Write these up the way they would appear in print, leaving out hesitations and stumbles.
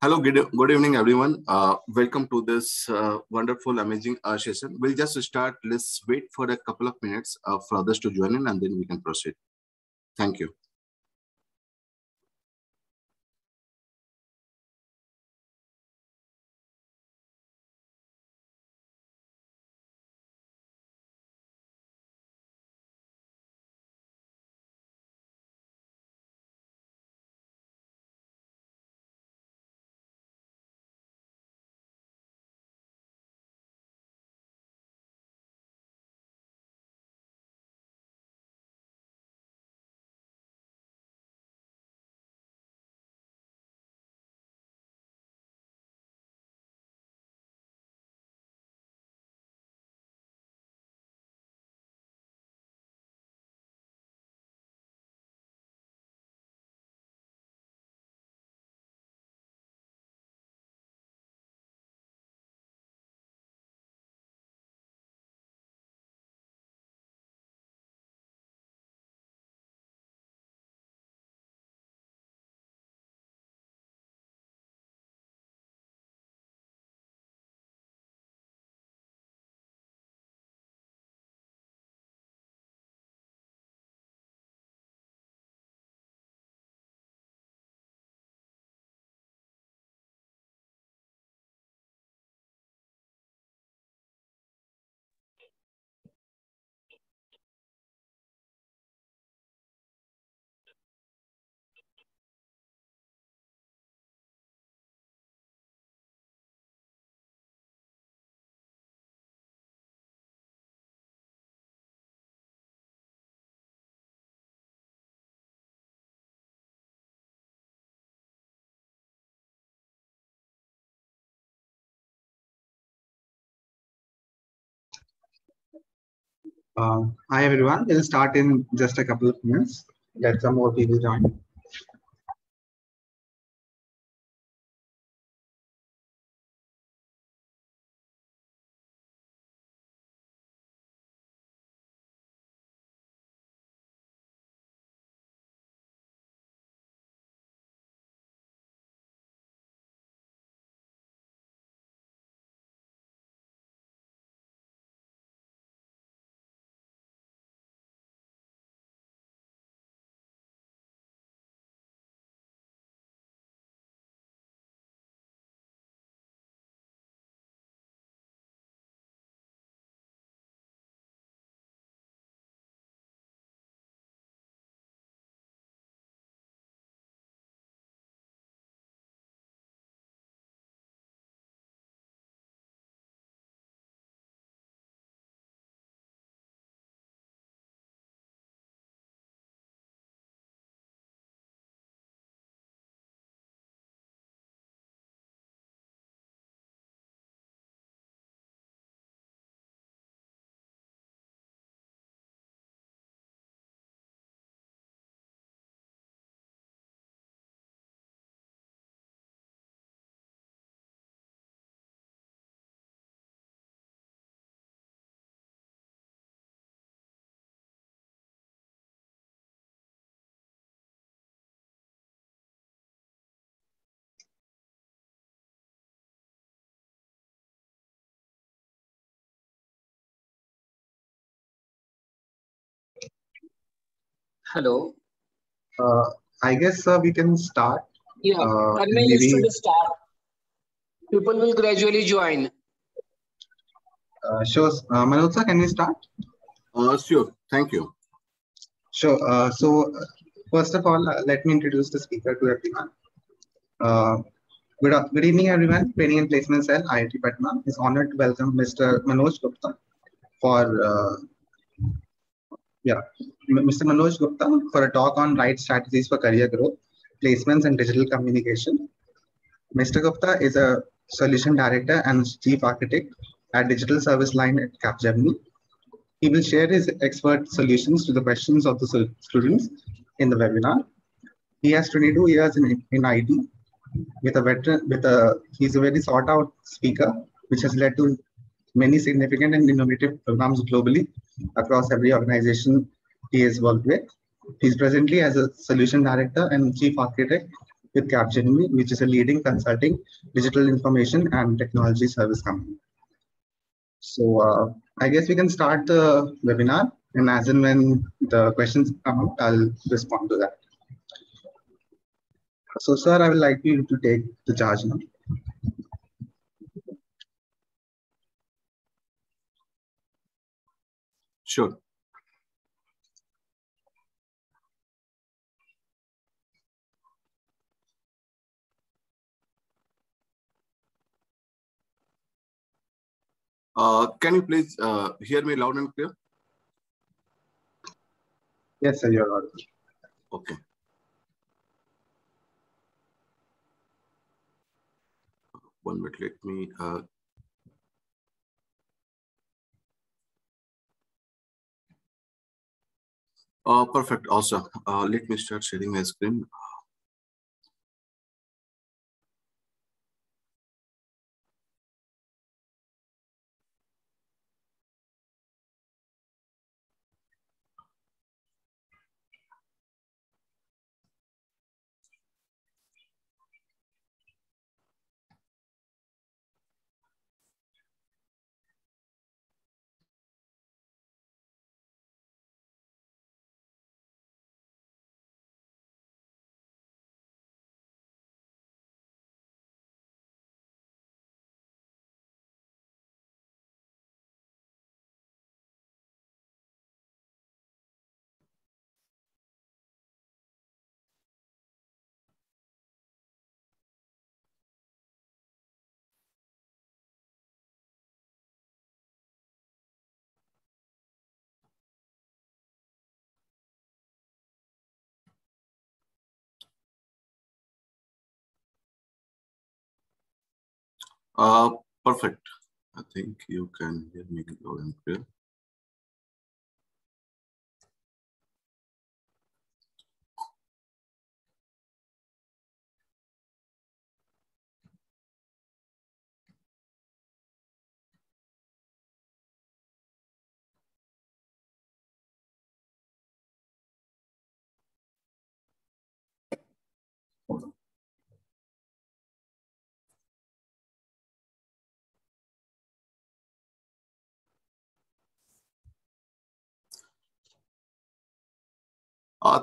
Hello, good evening, everyone. Welcome to this wonderful, amazing session. We'll just start. Let's wait for a couple of minutes for others to join in, and then we can proceed. Thank you. Hi everyone, we'll start in just a couple of minutes. Let some more people join. Hello. I guess we can start. Yeah, Tanmay is to start. People will gradually join. Sure. Manoj sir, can we start? Sure. Thank you. Sure. First of all, let me introduce the speaker to everyone. Good evening, everyone. Training and Placement Cell, IIT Patna is honored to welcome Mr. Manoj Gupta for Mr. Manoj Gupta for a talk on right strategies for career growth, placements, and digital communication. Mr. Gupta is a solution director and chief architect at Digital Service Line at Capgemini. He will share his expert solutions to the questions of the students in the webinar. He has 22 years in IT he's a very sought out speaker, which has led to many significant and innovative programs globally across every organization he has worked with. He's presently as a solution director and chief architect with Capgemini, which is a leading consulting, digital information and technology service company. So I guess we can start the webinar, and as and when the questions come out, I'll respond to that. So sir, I would like you to take the charge now. Sure. Can you please hear me loud and clear? Yes, sir, you're audible. Okay. One minute, let me. Perfect. Awesome. Let me start sharing my screen. Perfect. I think you can hear me loud and clear.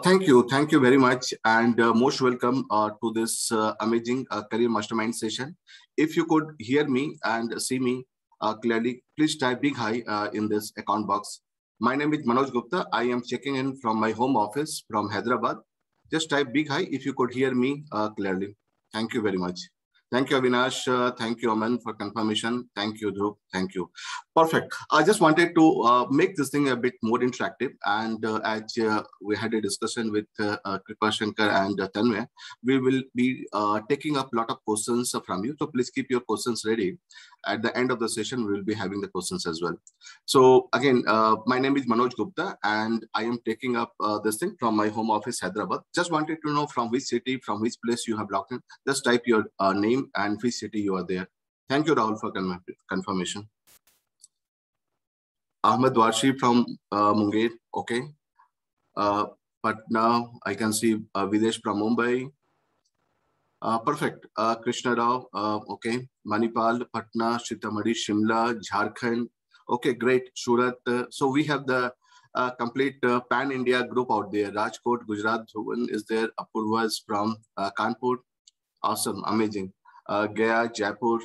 Thank you. Thank you very much. And most welcome to this amazing career mastermind session. If you could hear me and see me clearly, please type big hi in this account box. My name is Manoj Gupta. I am checking in from my home office from Hyderabad. Just type big hi if you could hear me clearly. Thank you very much. Thank you, Avinash. Thank you, Aman, for confirmation. Thank you, Dhruv. Thank you. Perfect. I just wanted to make this thing a bit more interactive. And as we had a discussion with Kripa Shankar and Tanmay, we will be taking up a lot of questions from you. So please keep your questions ready. At the end of the session, we will be having the questions as well. So again, my name is Manoj Gupta, and I am taking up this thing from my home office, Hyderabad. Just wanted to know from which city, from which place you have logged in. Just type your name and which city you are there. Thank you, Rahul, for confirmation. Ahmed Warshi from Munger. Okay. Patna, I can see Videsh from Mumbai. Perfect. Krishna Rao. Okay. Manipal, Patna, Sitamarhi, Shimla, Jharkhand. Okay, great. Surat. So we have the complete pan-India group out there. Rajkot, Gujarat, Dhruvan is there. Apurva is from Kanpur. Awesome. Amazing. Gaya, Jaipur.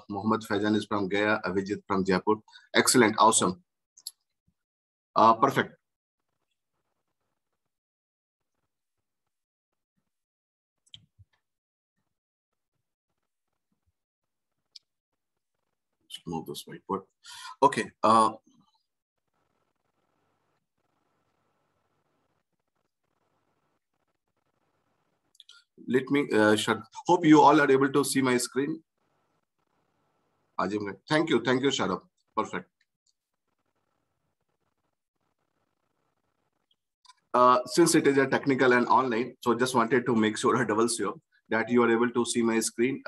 Mohammad Faizan is from Gaya. Avijit from Jaipur. Excellent. Awesome. Perfect. Let's move this whiteboard. Okay. Let me shut. Hope you all are able to see my screen. Ajim, thank you. Thank you, Sharab. Perfect. Since it is a technical and online, so just wanted to make sure I double sure that you are able to see my screen,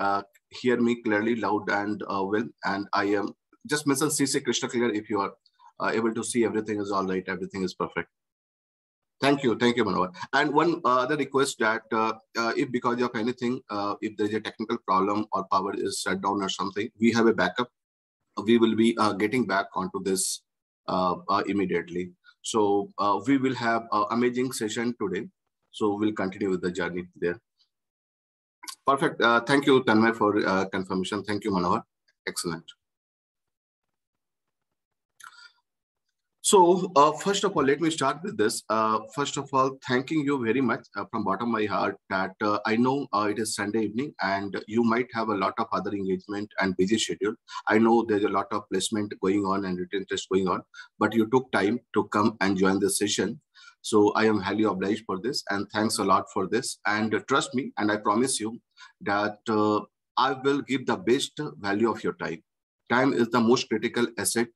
hear me clearly, loud and well. And I am just mention CC Krishna clear if you are able to see everything is all right, everything is perfect. Thank you, Manohar. And one other request that if because of anything, if there is a technical problem or power is shut down or something, we have a backup. We will be getting back onto this immediately. So we will have an amazing session today. So we'll continue with the journey there. Perfect. Thank you, Tanmay, for confirmation. Thank you, Manohar. Excellent. So first of all, let me start with this. First of all, thanking you very much from bottom of my heart that I know it is Sunday evening and you might have a lot of other engagement and busy schedule. I know there's a lot of placement going on and written test going on, but you took time to come and join the session. So I am highly obliged for this and thanks a lot for this. And trust me, and I promise you that I will give the best value of your time. Time is the most critical asset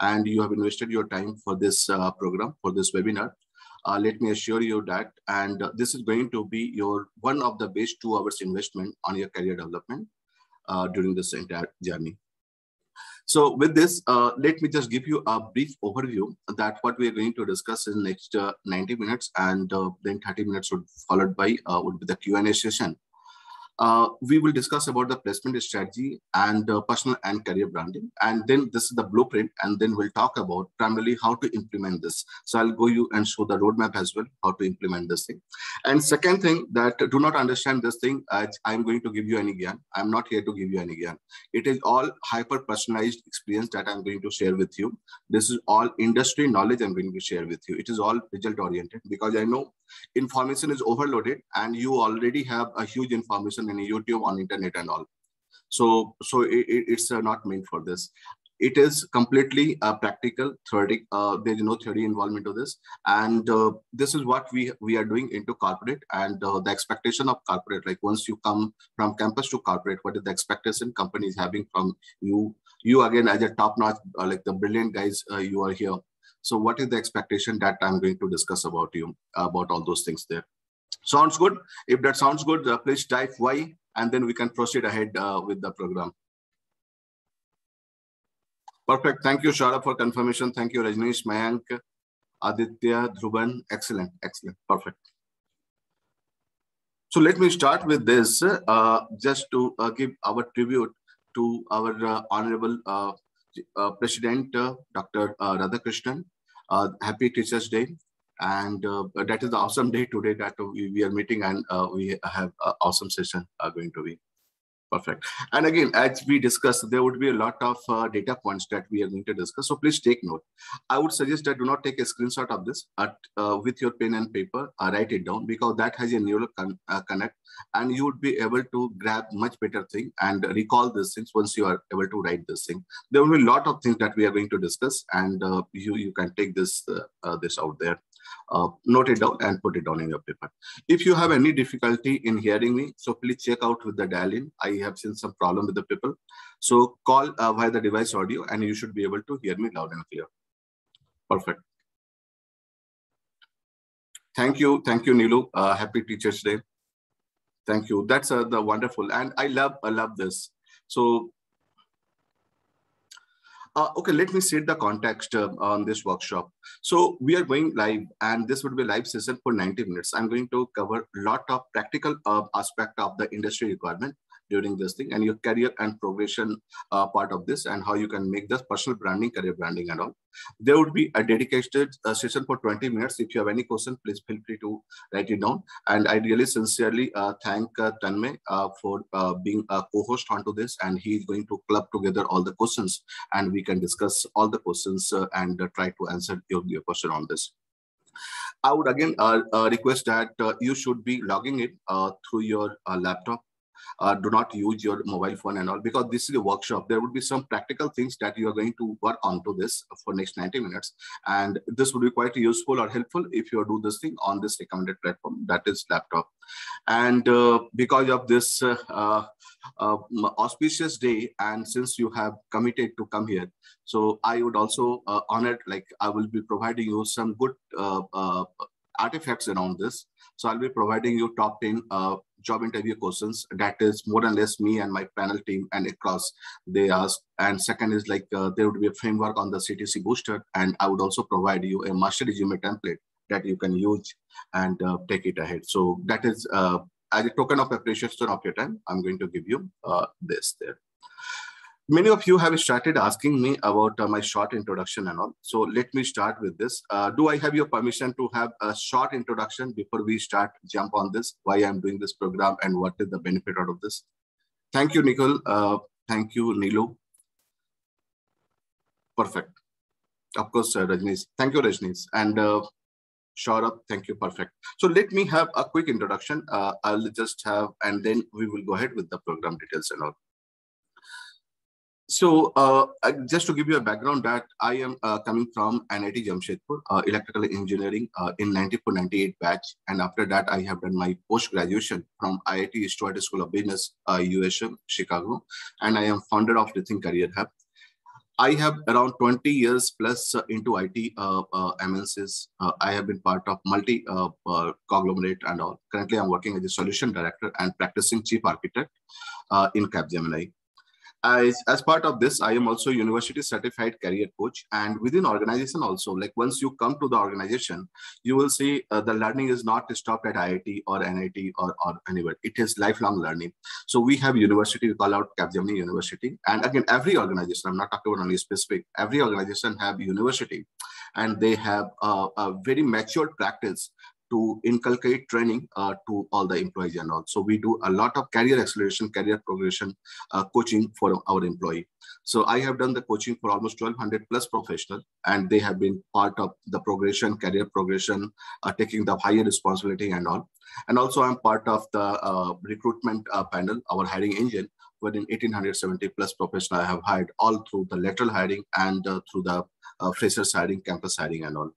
and you have invested your time for this program, for this webinar. Let me assure you that, and this is going to be your one of the best 2 hours investment on your career development during this entire journey. So with this, let me just give you a brief overview that what we are going to discuss in next 90 minutes and then 30 minutes would followed by would be the Q&A session. We will discuss about the placement strategy and personal and career branding. And then this is the blueprint. And then we'll talk about primarily how to implement this. So I'll go you and show the roadmap as well, how to implement this thing. And second thing that do not understand this thing, I'm going to give you any gyan. I'm not here to give you any gyan. It is all hyper-personalized experience that I'm going to share with you. This is all industry knowledge I'm going to share with you. It is all result-oriented because I know information is overloaded and you already have a huge information in YouTube, on internet and all. So it's not meant for this. It is completely practical, theoretic. There is no theory involvement to this. And this is what we are doing into corporate and the expectation of corporate, like once you come from campus to corporate, what is the expectation company is having from you? You again, as a top-notch, like the brilliant guys, you are here. So what is the expectation that I'm going to discuss about you, about all those things there? Sounds good? If that sounds good, please type Y and then we can proceed ahead with the program. Perfect. Thank you, Shara, for confirmation. Thank you, Rajneesh, Mayank, Aditya, Dhruban. Excellent. Excellent. Perfect. So let me start with this just to give our tribute to our Honorable President, Dr. Radhakrishnan. Happy Teachers Day. And that is the awesome day today that we are meeting and we have an awesome session going to be. Perfect. And again, as we discussed, there would be a lot of data points that we are going to discuss. So please take note. I would suggest that do not take a screenshot of this with your pen and paper, write it down because that has a neural connect and you would be able to grab much better thing and recall these things once you are able to write this thing. There will be a lot of things that we are going to discuss and you can take this out there. Note it down and put it down in your paper. If you have any difficulty in hearing me, so please check out with the dial-in. I have seen some problem with the people. So call via the device audio and you should be able to hear me loud and clear. Perfect. Thank you, Nilu. Happy Teachers Day. Thank you. That's the wonderful, and I love this. So. Okay, let me set the context on this workshop. So we are going live and this would be a live session for 90 minutes. I'm going to cover a lot of practical aspect of the industry requirement during this thing and your career and progression part of this and how you can make this personal branding, career branding and all. There would be a dedicated session for 20 minutes. If you have any question, please feel free to write it down. And I really sincerely thank Tanmay for being a co-host onto this and he's going to club together all the questions and we can discuss all the questions and try to answer your question on this. I would again request that you should be logging in through your laptop. Do not use your mobile phone and all because this is a workshop. There would be some practical things that you are going to work onto this for next 90 minutes. And this would be quite useful or helpful if you do this thing on this recommended platform, that is laptop. And because of this auspicious day, and since you have committed to come here, so I would also honor, like I will be providing you some good artifacts around this. So I'll be providing you top 10 job interview questions. That is more or less me and my panel team and across they ask. And second is like there would be a framework on the CTC Booster. And I would also provide you a master resume template that you can use and take it ahead. So that is as a token of appreciation of your time, I'm going to give you this there. Many of you have started asking me about my short introduction and all. So let me start with this. Do I have your permission to have a short introduction before we jump on this, why I'm doing this program and what is the benefit out of this? Thank you, Nicole. Thank you, Nilu. Perfect. Of course, Rajnish. Thank you, Rajnish. And Shaurabh, thank you. Perfect. So let me have a quick introduction. I'll just have, and then we will go ahead with the program details and all. So just to give you a background that I am coming from NIT Jamshedpur, electrical engineering in 94-98 batch. And after that, I have done my post-graduation from IIT Stuart School of Business, USM, Chicago. And I am founder of Rethink Career Hub. I have around 20 years plus into IT MNCs. I have been part of multi conglomerate and all. Currently, I'm working as a solution director and practicing chief architect in Capgemini. As part of this, I am also university certified career coach, and within organization also, like once you come to the organization, you will see the learning is not stopped at IIT or NIT or anywhere. It is lifelong learning. So we have university, we call out Capgemini University. And again, every organization, I'm not talking about only specific, every organization have university, and they have a very matured practice to inculcate training to all the employees and all. So we do a lot of career acceleration, career progression coaching for our employee. So I have done the coaching for almost 1,200 plus professionals, and they have been part of the progression, career progression, taking the higher responsibility and all. And also I'm part of the recruitment panel, our hiring engine, wherein 1,870 plus professionals I have hired all through the lateral hiring and through the freshers hiring, campus hiring and all.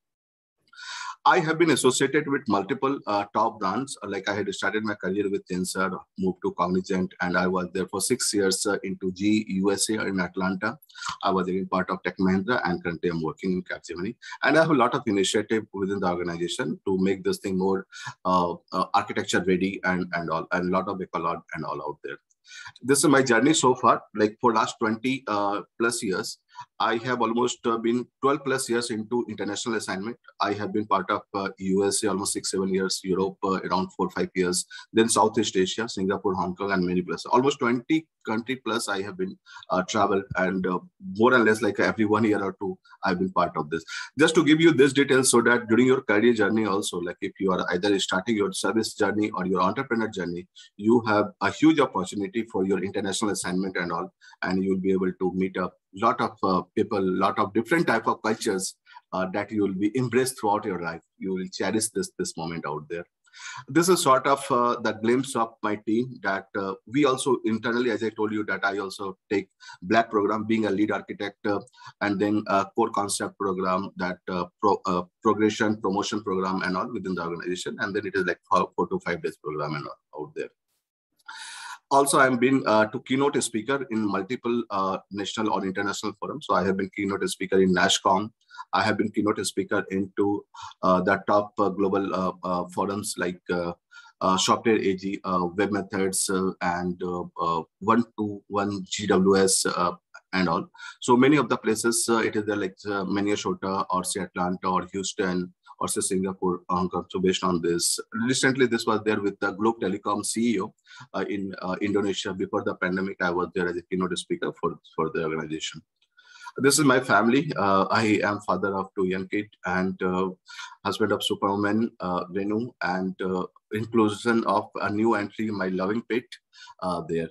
I have been associated with multiple top brands. Like I had started my career with Tensor, moved to Cognizant, and I was there for 6 years into GE USA in Atlanta. I was again part of Tech Mahindra, and currently I'm working in Capgemini. And I have a lot of initiative within the organization to make this thing more architecture ready and all, and a lot of Ecolod and all out there. This is my journey so far. Like for last 20 plus years, I have almost been 12 plus years into international assignment. I have been part of USA almost 6-7 years, Europe around 4-5 years, then Southeast Asia, Singapore, Hong Kong, and many plus. Almost 20 country plus I have been traveled, and more or less like every 1 year or two, I've been part of this. Just to give you this detail so that during your career journey also, like if you are either starting your service journey or your entrepreneur journey, you have a huge opportunity for your international assignment and all, and you'll be able to meet up lot of people, lot of different type of cultures that you will be embraced throughout your life. You will cherish this moment out there. This is sort of the glimpse of my team that we also internally, as I told you, that I also take Black program, being a lead architect, and then a core concept program, that progression, promotion program and all within the organization. And then it is like 4 to 5 days program and all out there. Also, I've been to keynote speaker in multiple national or international forums. So I have been keynote speaker in NASSCOM. I have been keynote speaker into the top global forums like Software AG, Web Methods, and 121 GWS and all. So many of the places, it is there like Minnesota or say Atlanta or Houston, or say Singapore, Hong Kong. So based on this, recently this was there with the Globe Telecom CEO in Indonesia. Before the pandemic, I was there as a keynote speaker for the organization. This is my family. I am father of 2 young kids and husband of superwoman, Renu, and inclusion of a new entry, my loving pet there.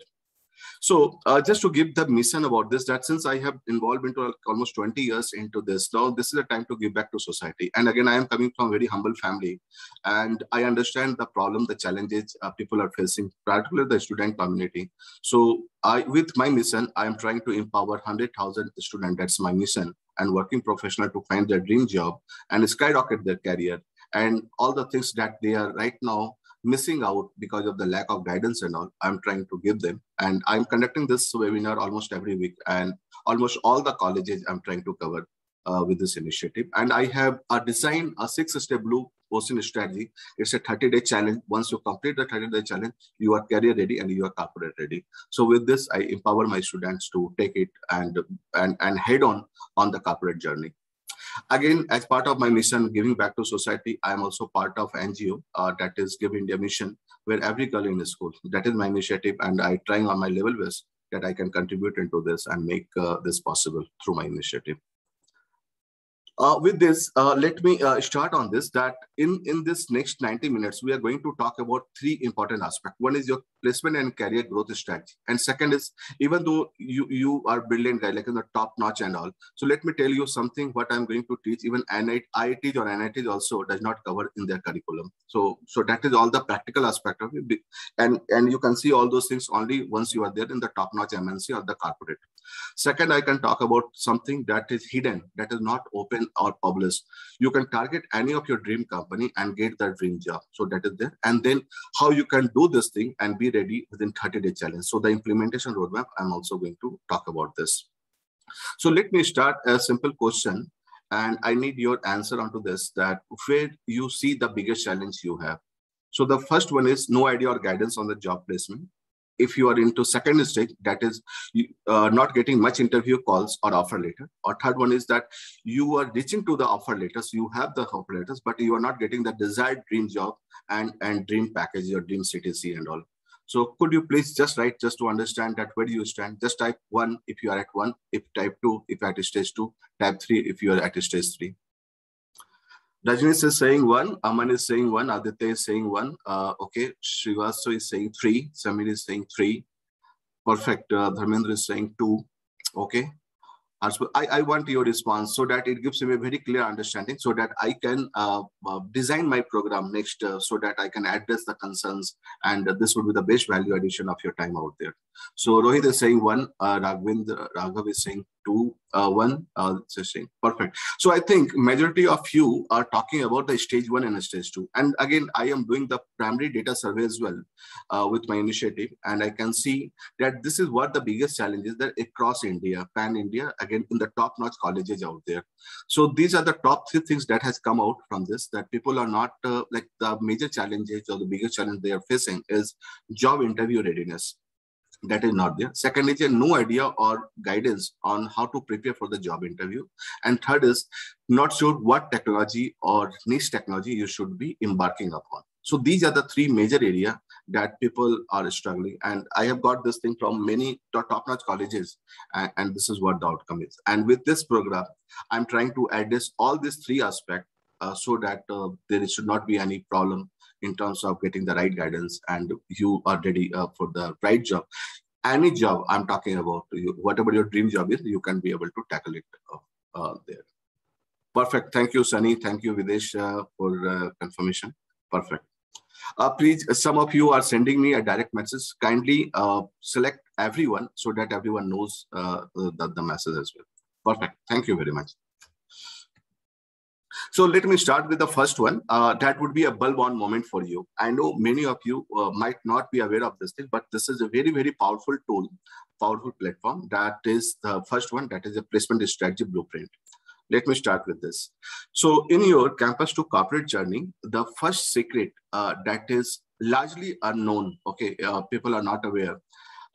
So just to give the mission about this, that since I have involved into almost 20 years into this, now this is a time to give back to society. And again, I am coming from a very humble family, and I understand the problem, the challenges people are facing, particularly the student community. So with my mission, I am trying to empower 100,000 students. That's my mission, and working professional to find their dream job and skyrocket their career, and all the things that they are right now missing out because of the lack of guidance and all, I'm trying to give them. And I'm conducting this webinar almost every week, and almost all the colleges I'm trying to cover with this initiative. And I have designed a 6-step blue ocean strategy. It's a 30-day challenge. Once you complete the 30-day challenge, you are career ready and you are corporate ready. So with this, I empower my students to take it and head on the corporate journey. Again, as part of my mission, giving back to society, I am also part of NGO that is Give India Mission, where every girl in the school. That is my initiative, and I trying on my level best that I can contribute into this and make this possible through my initiative. With this, let me start on this, that in this next 90 minutes, we are going to talk about three important aspects. One is your placement and career growth strategy. And second is, even though you are brilliant guy, like in the top notch and all, so let me tell you something, what I'm going to teach, even IITs or NITs also does not cover in their curriculum. So that is all the practical aspect of it. And you can see all those things only once you are there in the top notch MNC or the corporate. Second, I can talk about something that is hidden, that is not open or published. You can target any of your dream company and get that dream job. So that is there. And then how you can do this thing and be ready within 30-day challenge. So the implementation roadmap, I'm also going to talk about this. So let me start a simple question, and I need your answer onto this, that where you see the biggest challenge you have. So the first one is no idea or guidance on the job placement. If you are into second stage, that is not getting much interview calls or offer letter. Or third one is that you are reaching to the offer letters, you have the offer letters, but you are not getting the desired dream job and dream package, your dream CTC and all. So could you please just write, just to understand that where do you stand? Just type 1 if you are at 1, if type 2 if you are at stage 2, type 3 if you are at stage 3. Rajnish is saying 1, Aman is saying 1, Aditya is saying 1, okay, Srivasu is saying 3, Samir is saying 3, perfect, Dharmendra is saying 2, okay. I want your response so that it gives me a very clear understanding so that I can design my program next so that I can address the concerns, and this would be the best value addition of your time out there. So Rohit is saying 1, Raghav is saying 2, 1, saying perfect. So I think majority of you are talking about the stage 1 and stage 2. And again, I am doing the primary data survey as well with my initiative, and I can see that this is what the biggest challenge is, that across India, pan India, again in the top-notch colleges out there. So these are the top 3 things that has come out from this, that people are not like the major challenges or the biggest challenge they are facing is job interview readiness. That is not there. Second is no idea or guidance on how to prepare for the job interview. And third is not sure what technology or niche technology you should be embarking upon. So these are the 3 major areas that people are struggling. And I have got this thing from many top-notch colleges, and this is what the outcome is. And with this program, I'm trying to address all these 3 aspects so that there should not be any problem in terms of getting the right guidance and you are ready for the right job. Any job I'm talking about, whatever your dream job is, you can be able to tackle it there. Perfect. Thank you, Sunny. Thank you, Videsh, for confirmation. Perfect. Please, some of you are sending me a direct message. Kindly select everyone so that everyone knows the message as well. Perfect. Thank you very much. So let me start with the first one. That would be a bulb-on moment for you. I know many of you might not be aware of this thing, but this is a very, very powerful tool, powerful platform. That is the first one. That is a placement strategy blueprint. Let me start with this. So in your campus to corporate journey, the first secret that is largely unknown, okay, people are not aware.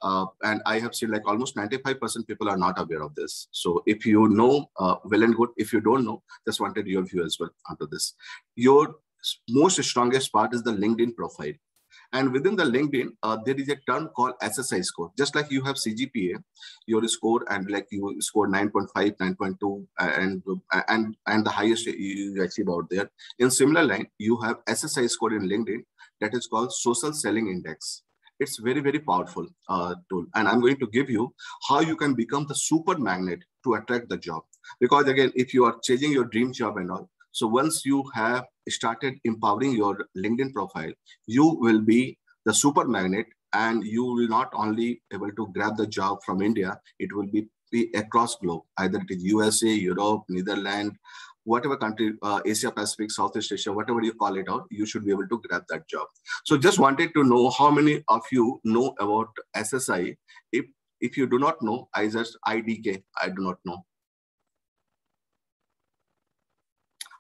And I have seen like almost 95% people are not aware of this. So if you know, well and good. If you don't know, just wanted your view as well onto this. Your most strongest part is the LinkedIn profile. And within the LinkedIn, there is a term called SSI score. Just like you have CGPA, your score, and like you score 9.5, 9.2, and the highest you achieve out there. In similar line, you have SSI score in LinkedIn that is called Social Selling Index. It's very, very powerful tool. And I'm going to give you how you can become the super magnet to attract the job. Because again, if you are chasing your dream job and all, so once you have started empowering your LinkedIn profile, you will be the super magnet, and you will not only able to grab the job from India, it will be across globe, either it is USA, Europe, Netherlands, whatever country, Asia Pacific, Southeast Asia, whatever you call it out, you should be able to grab that job. So just wanted to know how many of you know about SSI. If you do not know, IDK, I do not know.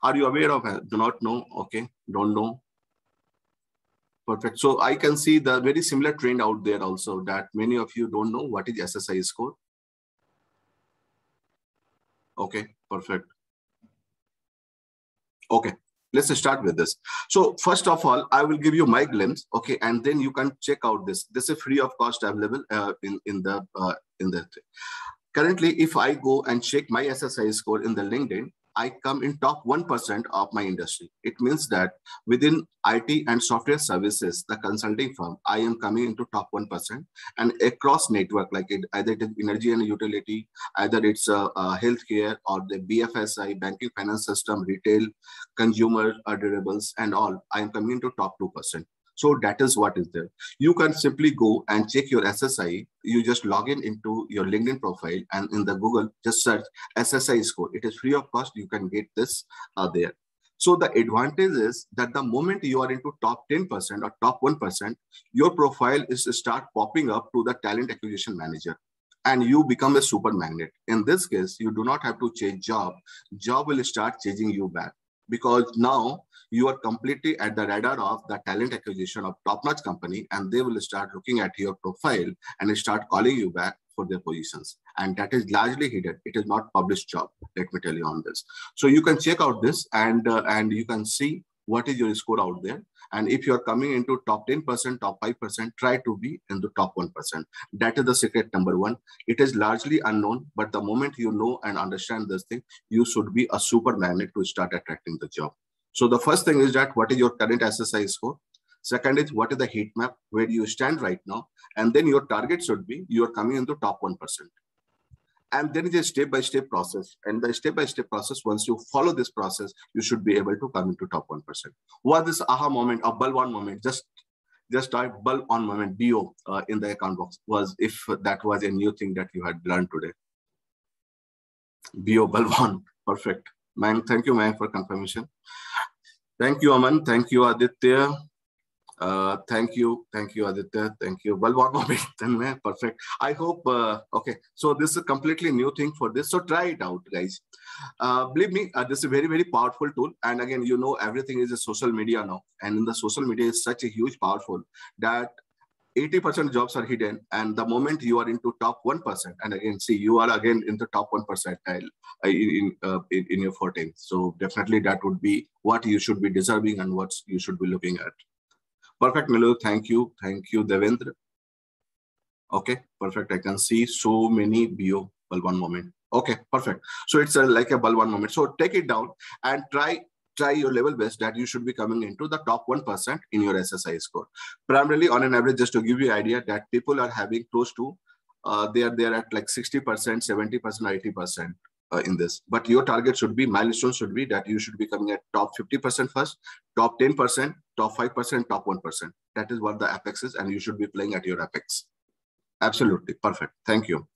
Are you aware of it? Do not know? Okay, don't know. Perfect. So I can see the very similar trend out there also, that many of you don't know what is SSI score. Okay, perfect. Okay, let's start with this. So first of all, I will give you my glimpse, okay, and then you can check out this. This is free of cost available in the. Currently, if I go and check my SSI score in the LinkedIn, I come in top 1% of my industry. It means that within IT and software services, the consulting firm, I am coming into top 1%, and across network, like either it is energy and utility, either it's healthcare or the BFSI, banking, finance system, retail, consumer durables, and all, I am coming into top 2%. So that is what is there. You can simply go and check your SSI. You just log in into your LinkedIn profile, and in the Google, just search SSI score. It is free of cost. You can get this there. So the advantage is that the moment you are into top 10% or top 1%, your profile is to start popping up to the talent acquisition manager, and you become a super magnet. In this case, you do not have to change job. Job will start chasing you back, because now you are completely at the radar of the talent acquisition of top-notch company, and they will start looking at your profile and start calling you back for their positions. And that is largely hidden. It is not published job. Let me tell you on this. So you can check out this, and you can see what is your score out there. And if you are coming into top 10%, top 5%, try to be in the top 1%. That is the secret number one. It is largely unknown, but the moment you know and understand this thing, you should be a super magnet to start attracting the job. So the first thing is that what is your current SSI score? Second is what is the heat map, where do you stand right now? And then your target should be you are coming into top 1%. And there is a step-by-step process. And the step-by-step process, once you follow this process, you should be able to come into top 1%. What is aha moment, a bulb-on moment? Just type bulb-on moment, BO, in the account box, was if that was a new thing that you had learned today. BO, bulb-on, perfect. Man, thank you, man, for confirmation. Thank you, Aman. Thank you, Aditya. Thank you, Aditya. Thank you. Well, one moment, perfect. I hope, okay. So this is a completely new thing for this. So try it out, guys. Believe me, this is a very, very powerful tool. And again, you know, everything is a social media now. And in the social media is such a huge powerful that 80% jobs are hidden, and the moment you are into top 1%, and again, see, you are again in the top 1% in your 14. So definitely that would be what you should be deserving and what you should be looking at. Perfect, Milu. Thank you, Devendra. Okay, perfect. I can see so many BO bulb-on moment. Okay, perfect. So it's like a bulb-on moment. So take it down and try your level best that you should be coming into the top 1% in your SSI score. Primarily on an average, just to give you an idea that people are having close to, they are at like 60%, 70%, 80% in this. But your target should be, milestone should be that you should be coming at top 50% first, top 10%, top 5%, top 1%. That is what the apex is, and you should be playing at your apex. Absolutely, perfect. Thank you.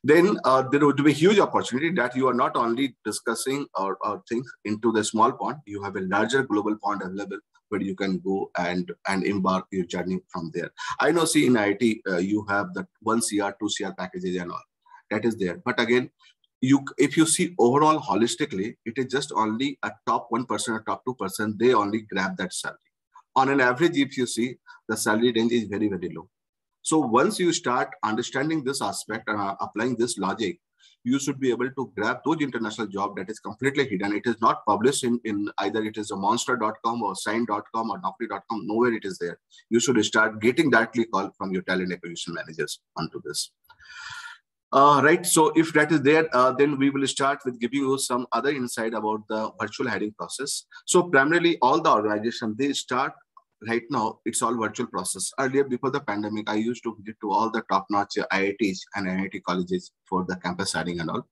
Then there would be a huge opportunity that you are not only discussing or things into the small pond, you have a larger global pond available where you can go and embark your journey from there. I know, see, in IT, you have the 1 CR, 2 CR packages and all. That is there. But again, if you see overall holistically, it is just only a top 1% or top 2%, they only grab that salary. On an average, if you see, the salary range is very, very low. So once you start understanding this aspect and applying this logic, you should be able to grab those international jobs that is completely hidden. It is not published in either it is a monster.com or sign.com or naukri.com. Nowhere it is there. You should start getting directly called from your talent acquisition managers onto this. Right. So if that is there, then we will start with giving you some other insight about the virtual hiring process. So primarily all the organizations, they start right now, it's all virtual process. Earlier, before the pandemic, I used to visit to all the top-notch IITs and IIT colleges for the campus hiring and all.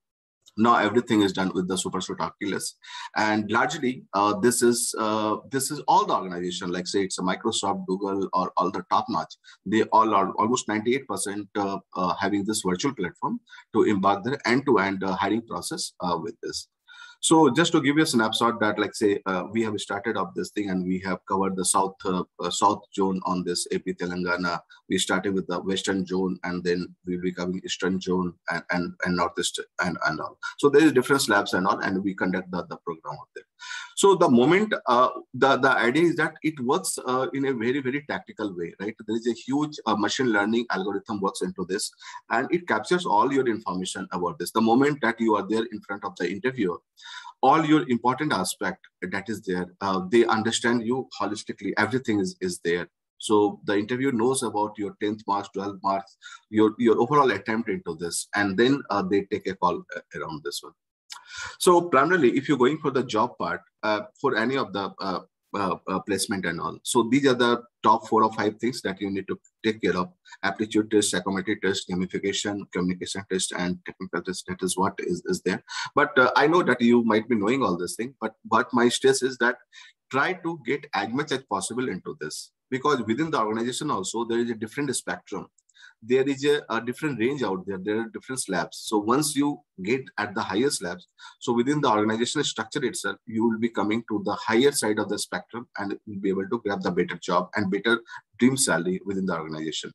Now everything is done with the SuperSuite Oculus, and largely this is all the organization. Like say it's a Microsoft, Google, or all the top-notch. They all are almost 98% having this virtual platform to embark their end-to-end hiring process with this. So just to give you a snapshot that, like say, we have started up this thing and we have covered the south zone on this AP Telangana. We started with the western zone, and then we'll be covering eastern zone and northeast and all. So there is different slabs and all, and we conduct the program out there. So the moment, the idea is that it works in a very, very tactical way, right? There is a huge machine learning algorithm works into this, and it captures all your information about this. The moment that you are there in front of the interviewer, all your important aspect that is there. They understand you holistically. Everything is there. So the interviewer knows about your 10th marks, 12th marks, your overall attempt into this, and then they take a call around this one. So primarily, if you're going for the job part, for any of the placement and all, so these are the top 4 or 5 things that you need to take care of: aptitude test, psychometric test, gamification, communication test, and technical test. That is what is there. But I know that you might be knowing all this thing, but what my stress is that try to get as much as possible into this, because within the organization also there is a different spectrum. There is a different range out there. There are different slabs. So once you get at the higher slabs, so within the organizational structure itself, you will be coming to the higher side of the spectrum and will be able to grab the better job and better dream salary within the organization.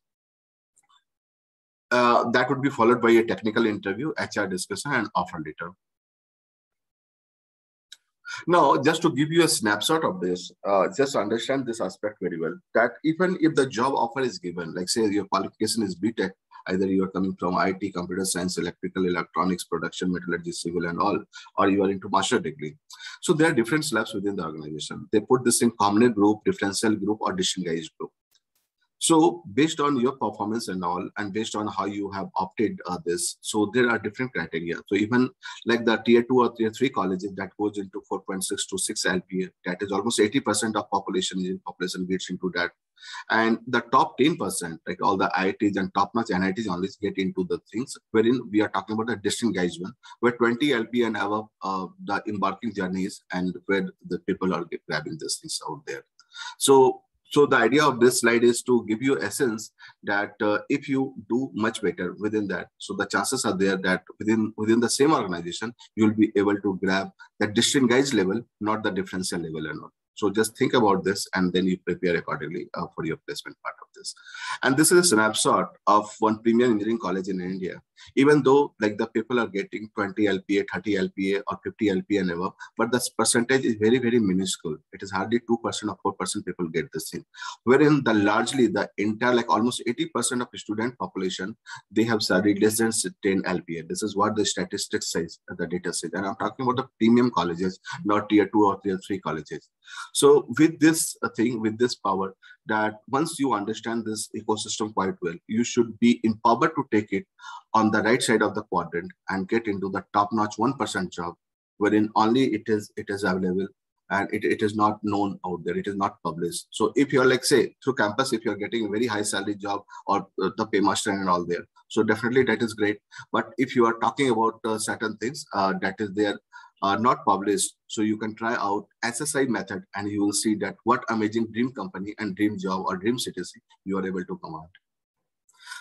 That would be followed by a technical interview, HR discussion, and offer letter. Now, just to give you a snapshot of this, just understand this aspect very well, that even if the job offer is given, like say your qualification is BTech, either you are coming from IT, computer science, electrical, electronics, production, metallurgy, civil and all, or you are into master degree. So there are different slabs within the organization. They put this in common group, differential group, or disengaged group. So based on your performance and all, and based on how you have opted this, so there are different criteria. So even like the tier 2 or tier 3 colleges that goes into 4.6 to 6 LPA, that is almost 80% of population gets into that. And the top 10%, like all the IITs and top-notch NITs only get into the things wherein we are talking about the disengaged one, where 20 LPA and above the embarking journeys and where the people are grabbing these things out there. So the idea of this slide is to give you a sense that if you do much better within that, so the chances are there that within the same organization, you'll be able to grab the disengaged level, not the differential level and all. So just think about this and then you prepare accordingly for your placement part of this. And this is a snapshot of one premier engineering college in India. Even though like the people are getting 20 LPA, 30 LPA or 50 LPA and above, but the percentage is very, very minuscule. It is hardly 2% or 4% people get this thing. Wherein the largely the entire, like almost 80% of the student population, they have studied less than 10 LPA. This is what the statistics says, the data says. And I'm talking about the premium colleges, not tier 2 or tier 3 colleges. So with this thing, with this power, that once you understand this ecosystem quite well, you should be empowered to take it on the right side of the quadrant and get into the top-notch 1% job, wherein only it is available and it is not known out there. It is not published. So if you're like, say, through campus, if you're getting a very high salary job or the paymaster and all there, so definitely that is great. But if you are talking about certain things that is there, are not published, so you can try out SSI method and you will see that what amazing dream company and dream job or dream citizen you are able to command.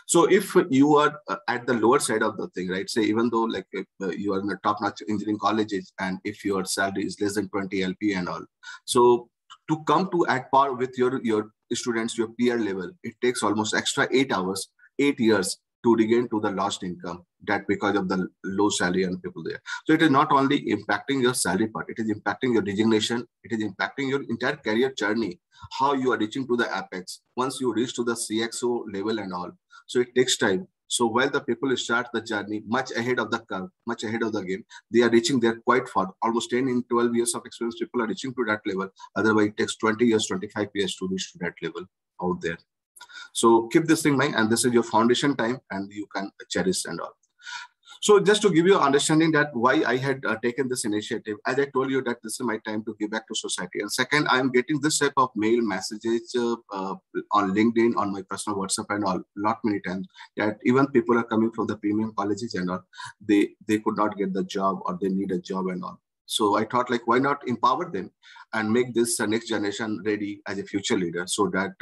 So if you are at the lower side of the thing, right, say even though like you are in the top-notch engineering colleges and if your salary is less than 20 LP and all, so to come to at par with your students, your peer level, it takes almost extra 8 hours, 8 years to regain to the lost income, that because of the low salary and people there. So it is not only impacting your salary part, it is impacting your designation, it is impacting your entire career journey, how you are reaching to the apex, once you reach to the CXO level and all. So it takes time. So while the people start the journey much ahead of the curve, much ahead of the game, they are reaching there quite far. Almost 10 in 12 years of experience, people are reaching to that level. Otherwise, it takes 20 years, 25 years to reach to that level out there. So keep this in mind, and this is your foundation time, and you can cherish and all. So just to give you an understanding that why I had taken this initiative, as I told you that this is my time to give back to society. And second, I'm getting this type of mail messages on LinkedIn, on my personal WhatsApp and all, lot many times, that even people are coming from the premium colleges and all, they could not get the job or they need a job and all. So I thought, like, why not empower them and make this next generation ready as a future leader, so that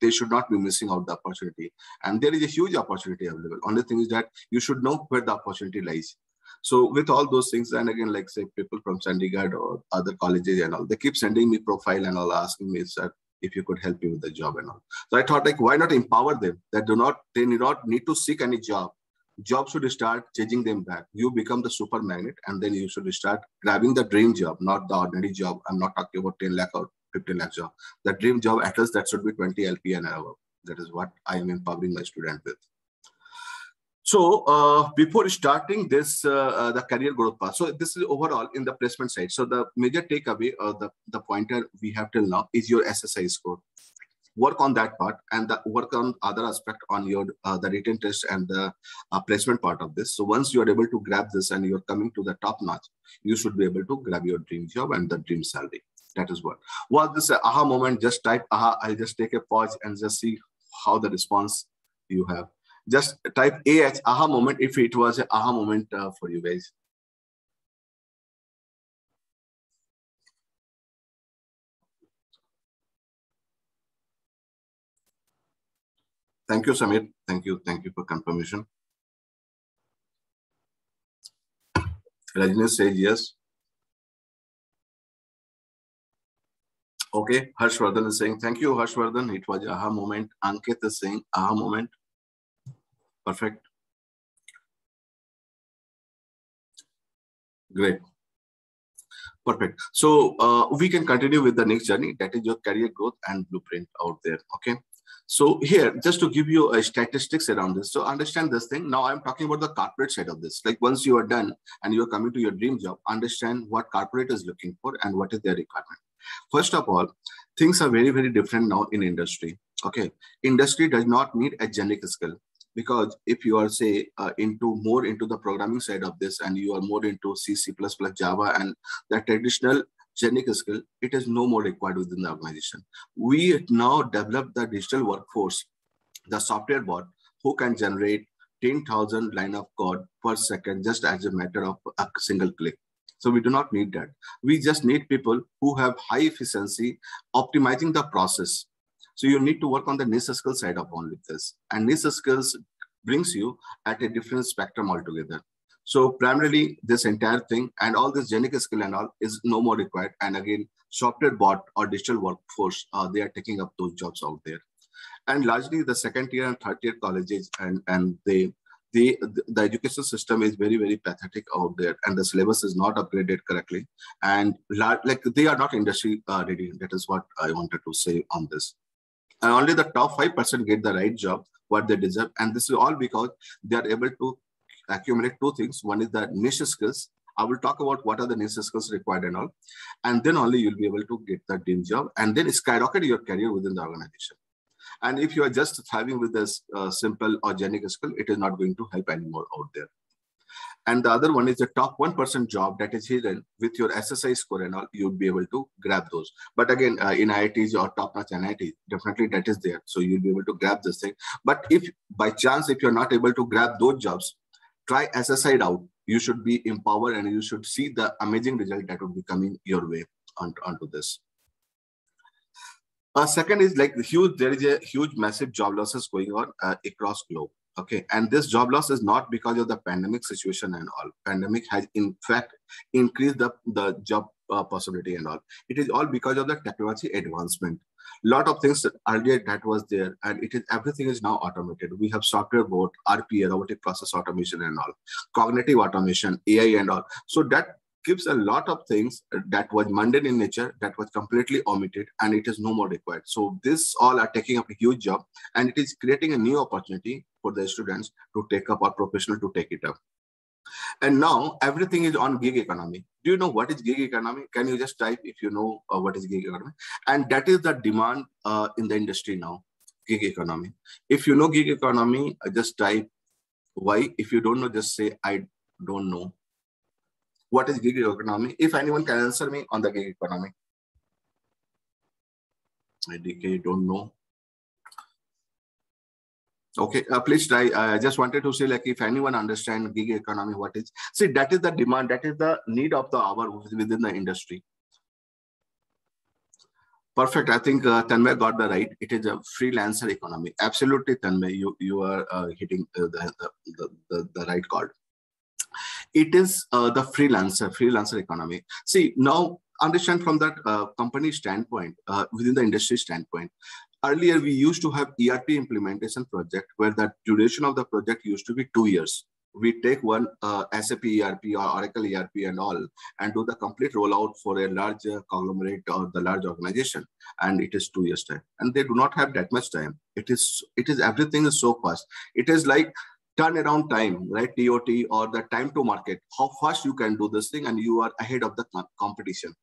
they should not be missing out the opportunity. And there is a huge opportunity available. Only thing is that you should know where the opportunity lies. So with all those things, and again, like say people from Chandigarh or other colleges and all, they keep sending me profile and all, asking me, sir, if you could help me with the job and all. So I thought, like, why not empower them that they do not need to seek any job. Job should start chasing them back. You become the super magnet, and then you should start grabbing the dream job, not the ordinary job. I'm not talking about 10 lakh or 15 lakh job. The dream job, at least that should be 20 LP and above. That is what I am empowering my student with. So before starting this, the career growth path. So this is overall in the placement side. So the major takeaway, the pointer we have till now is your SSI score. Work on that part and work on other aspect on your the written test and the placement part of this. So once you are able to grab this and you're coming to the top notch, you should be able to grab your dream job and the dream salary. That is what. Was this aha moment? Just type aha. I'll just take a pause and just see how the response you have. Just type AH, aha moment, if it was an aha moment for you guys. Thank you, Samir. Thank you. Thank you for confirmation. Rajneesh says yes. Okay, Harshvardhan is saying, thank you, Harshvardhan. It was an aha moment. Ankit is saying, aha moment. Perfect. Great. Perfect. So we can continue with the next journey. That is your career growth and blueprint out there. Okay. So here, just to give you a statistics around this. So understand this thing. Now I'm talking about the corporate side of this. Like once you are done and you're coming to your dream job, understand what corporate is looking for and what is their requirement. First of all, things are very, very different now in industry. Okay. Industry does not need a generic skill. Because if you are, say, more into the programming side of this and you are more into C, C++, Java and the traditional generic skill, it is no more required within the organization. We now develop the digital workforce, the software bot who can generate 10,000 line of code per second just as a matter of a single click. So we do not need that. We just need people who have high efficiency, optimizing the process. So you need to work on the niche skill side of only this. And niche skills brings you at a different spectrum altogether. So primarily this entire thing and all this generic skill and all is no more required. And again, software bot or digital workforce, they are taking up those jobs out there. And largely the second tier and third tier colleges and the education system is very, very pathetic out there, and the syllabus is not upgraded correctly. And like they are not industry ready. That is what I wanted to say on this. And only the top 5% get the right job, what they deserve. And this is all because they are able to accumulate two things. One is the niche skills. I will talk about what are the niche skills required and all. And then only you'll be able to get the dream job and then skyrocket your career within the organization. And if you are just thriving with this simple or generic skill, it is not going to help anymore out there. And the other one is the top 1% job that is hidden with your SSI score and all, you'll be able to grab those. But again, in IITs or top-notch NITs, definitely that is there. So you'll be able to grab this thing. But if by chance, if you're not able to grab those jobs, try SSI out. You should be empowered and you should see the amazing result that would be coming your way onto this. Second is like there is a huge, massive job losses going on across globe. Okay, and this job loss is not because of the pandemic situation and all. Pandemic has in fact increased the job possibility and all. It is all because of the technology advancement. Lot of things that earlier that was there, and everything is now automated. We have software bot, RPA, robotic process automation and all, cognitive automation, AI and all. So that gives a lot of things that was mundane in nature, that was completely omitted, and it is no more required. So this all are taking up a huge job, and it is creating a new opportunity for the students to take up or professional to take it up. And now everything is on gig economy. Do you know what is gig economy? Can you just type if you know what is gig economy? And that is the demand in the industry now, gig economy. If you know gig economy, just type why. If you don't know, just say, I don't know. What is gig economy? If anyone can answer me on the gig economy. IDK, don't know. Okay, please try. I just wanted to say, like, if anyone understands gig economy, what is? See, that is the demand, that is the need of the hour within the industry. Perfect. I think Tanmay got the right. It is a freelancer economy. Absolutely, Tanmay, you are hitting the right chord. It is the freelancer economy. See, now understand from that company standpoint, within the industry standpoint. Earlier, we used to have ERP implementation project where the duration of the project used to be 2 years. We take one SAP ERP or Oracle ERP and all, and do the complete rollout for a large conglomerate or the large organization, and it is 2 years time. And they do not have that much time. It is everything is so fast. It is like turnaround time, right? TOT, or the time to market, how fast you can do this thing, and you are ahead of the competition.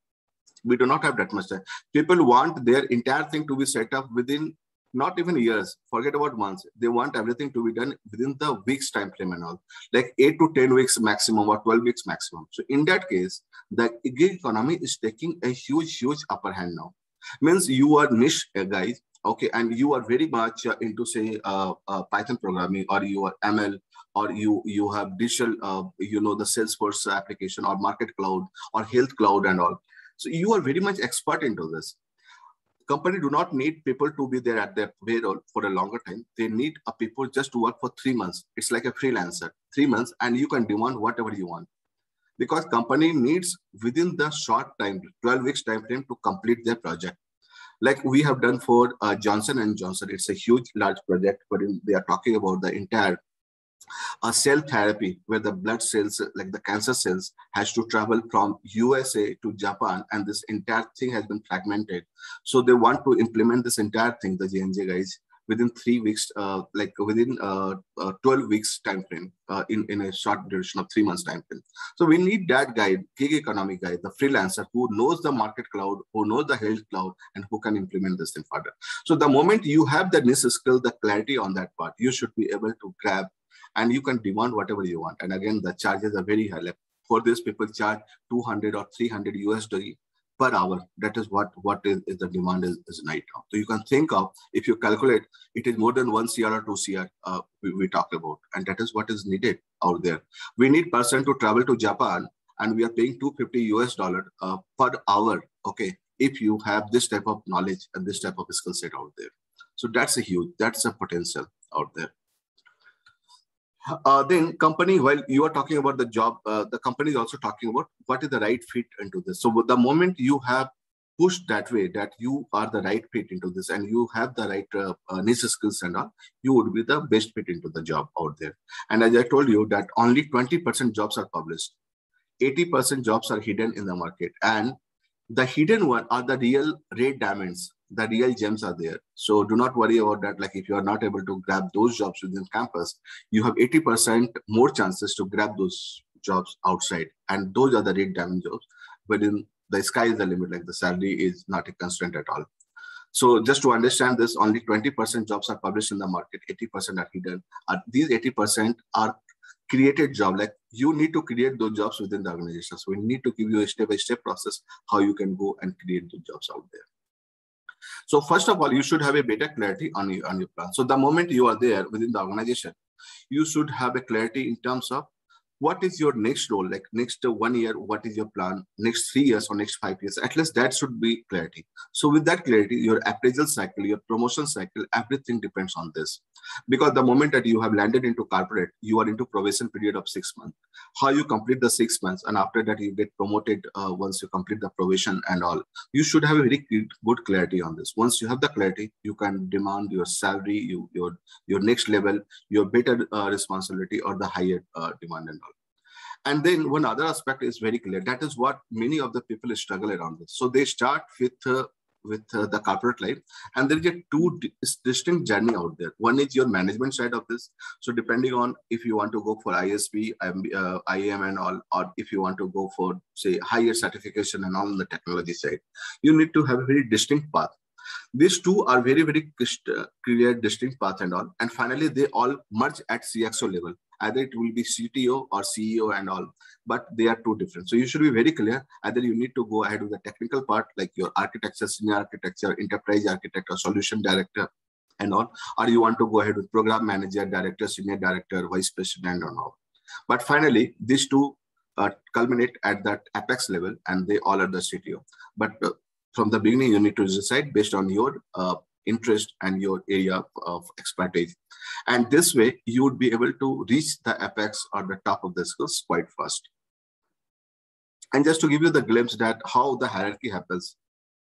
We do not have that much time. People want their entire thing to be set up within not even years, forget about months. They want everything to be done within the weeks time frame and all, like 8 to 10 weeks maximum or 12 weeks maximum. So in that case, the gig economy is taking a huge upper hand now. Means you are niche guys, okay, and you are very much into say Python programming, or you are ML, or you have digital, the Salesforce application, or Market Cloud, or Health Cloud and all. So you are very much expert into this. Company do not need people to be there at their payroll for a longer time. They need a people just to work for 3 months. It's like a freelancer, 3 months, and you can demand whatever you want. Because company needs within the short time, 12 weeks time frame, to complete their project. Like we have done for Johnson & Johnson. It's a huge, large project, but they are talking about the entire cell therapy, where the blood cells, like the cancer cells, has to travel from USA to Japan, and this entire thing has been fragmented. So they want to implement this entire thing, the J&J guys, within 3 weeks, like within 12 weeks time frame, in a short duration of 3 months time frame. So we need that guy, gig economy guy, the freelancer who knows the Market Cloud, who knows the Health Cloud, and who can implement this thing further. So the moment you have the niche skill, the clarity on that part, you should be able to grab, and you can demand whatever you want. And again, the charges are very high. Like for this, people charge 200 or 300 USD per hour. That is what is the demand is right now. So you can think of, if you calculate, it is more than 1 CR or 2 CR we talk about. And that is what is needed out there. We need person to travel to Japan, and we are paying $250 per hour. Okay, if you have this type of knowledge and this type of skill set out there. So that's a potential out there. Then company, while you are talking about the job, the company is also talking about what is the right fit into this. So the moment you have pushed that way, that you are the right fit into this, and you have the right niche skills and all, you would be the best fit into the job out there. And as I told you, that only 20% jobs are published, 80% jobs are hidden in the market, and the hidden one are the real red diamonds. The real gems are there. So do not worry about that. Like if you are not able to grab those jobs within campus, you have 80% more chances to grab those jobs outside. And those are the red diamond jobs, wherein the sky is the limit, like the salary is not a constraint at all. So just to understand this, only 20% jobs are published in the market, 80% are hidden. These 80% are created job. Like you need to create those jobs within the organization. So we need to give you a step-by-step process how you can go and create those jobs out there. So first of all, you should have a better clarity on your plan. So the moment you are there within the organization, you should have a clarity in terms of what is your next role, like next 1 year, what is your plan, next 3 years or next 5 years, at least that should be clarity. So with that clarity, your appraisal cycle, your promotion cycle, everything depends on this. Because the moment that you have landed into corporate, you are into probation period of 6 months. How you complete the 6 months, and after that you get promoted once you complete the probation and all. You should have a very good clarity on this. Once you have the clarity, you can demand your salary, your next level, your better responsibility, or the higher demand and all. And then one other aspect is very clear. That is what many of the people struggle around this. So they start with the corporate life, and there is a two distinct journey out there. One is your management side of this. So depending on if you want to go for ISB, IAM and all, or if you want to go for say higher certification and all on the technology side, you need to have a very distinct path. These two are very clear, distinct path and all. And finally, they all merge at CXO level. Either it will be CTO or CEO and all, but they are two different. So you should be very clear. Either you need to go ahead with the technical part, like your architecture, senior architecture, enterprise architect, or solution director and all, or you want to go ahead with program manager, director, senior director, vice president and all. But finally, these two culminate at that apex level, and they all are the CTO. But from the beginning, you need to decide based on your interest and your area of expertise. And this way, you would be able to reach the apex or the top of the skills quite fast. And just to give you the glimpse that how the hierarchy happens,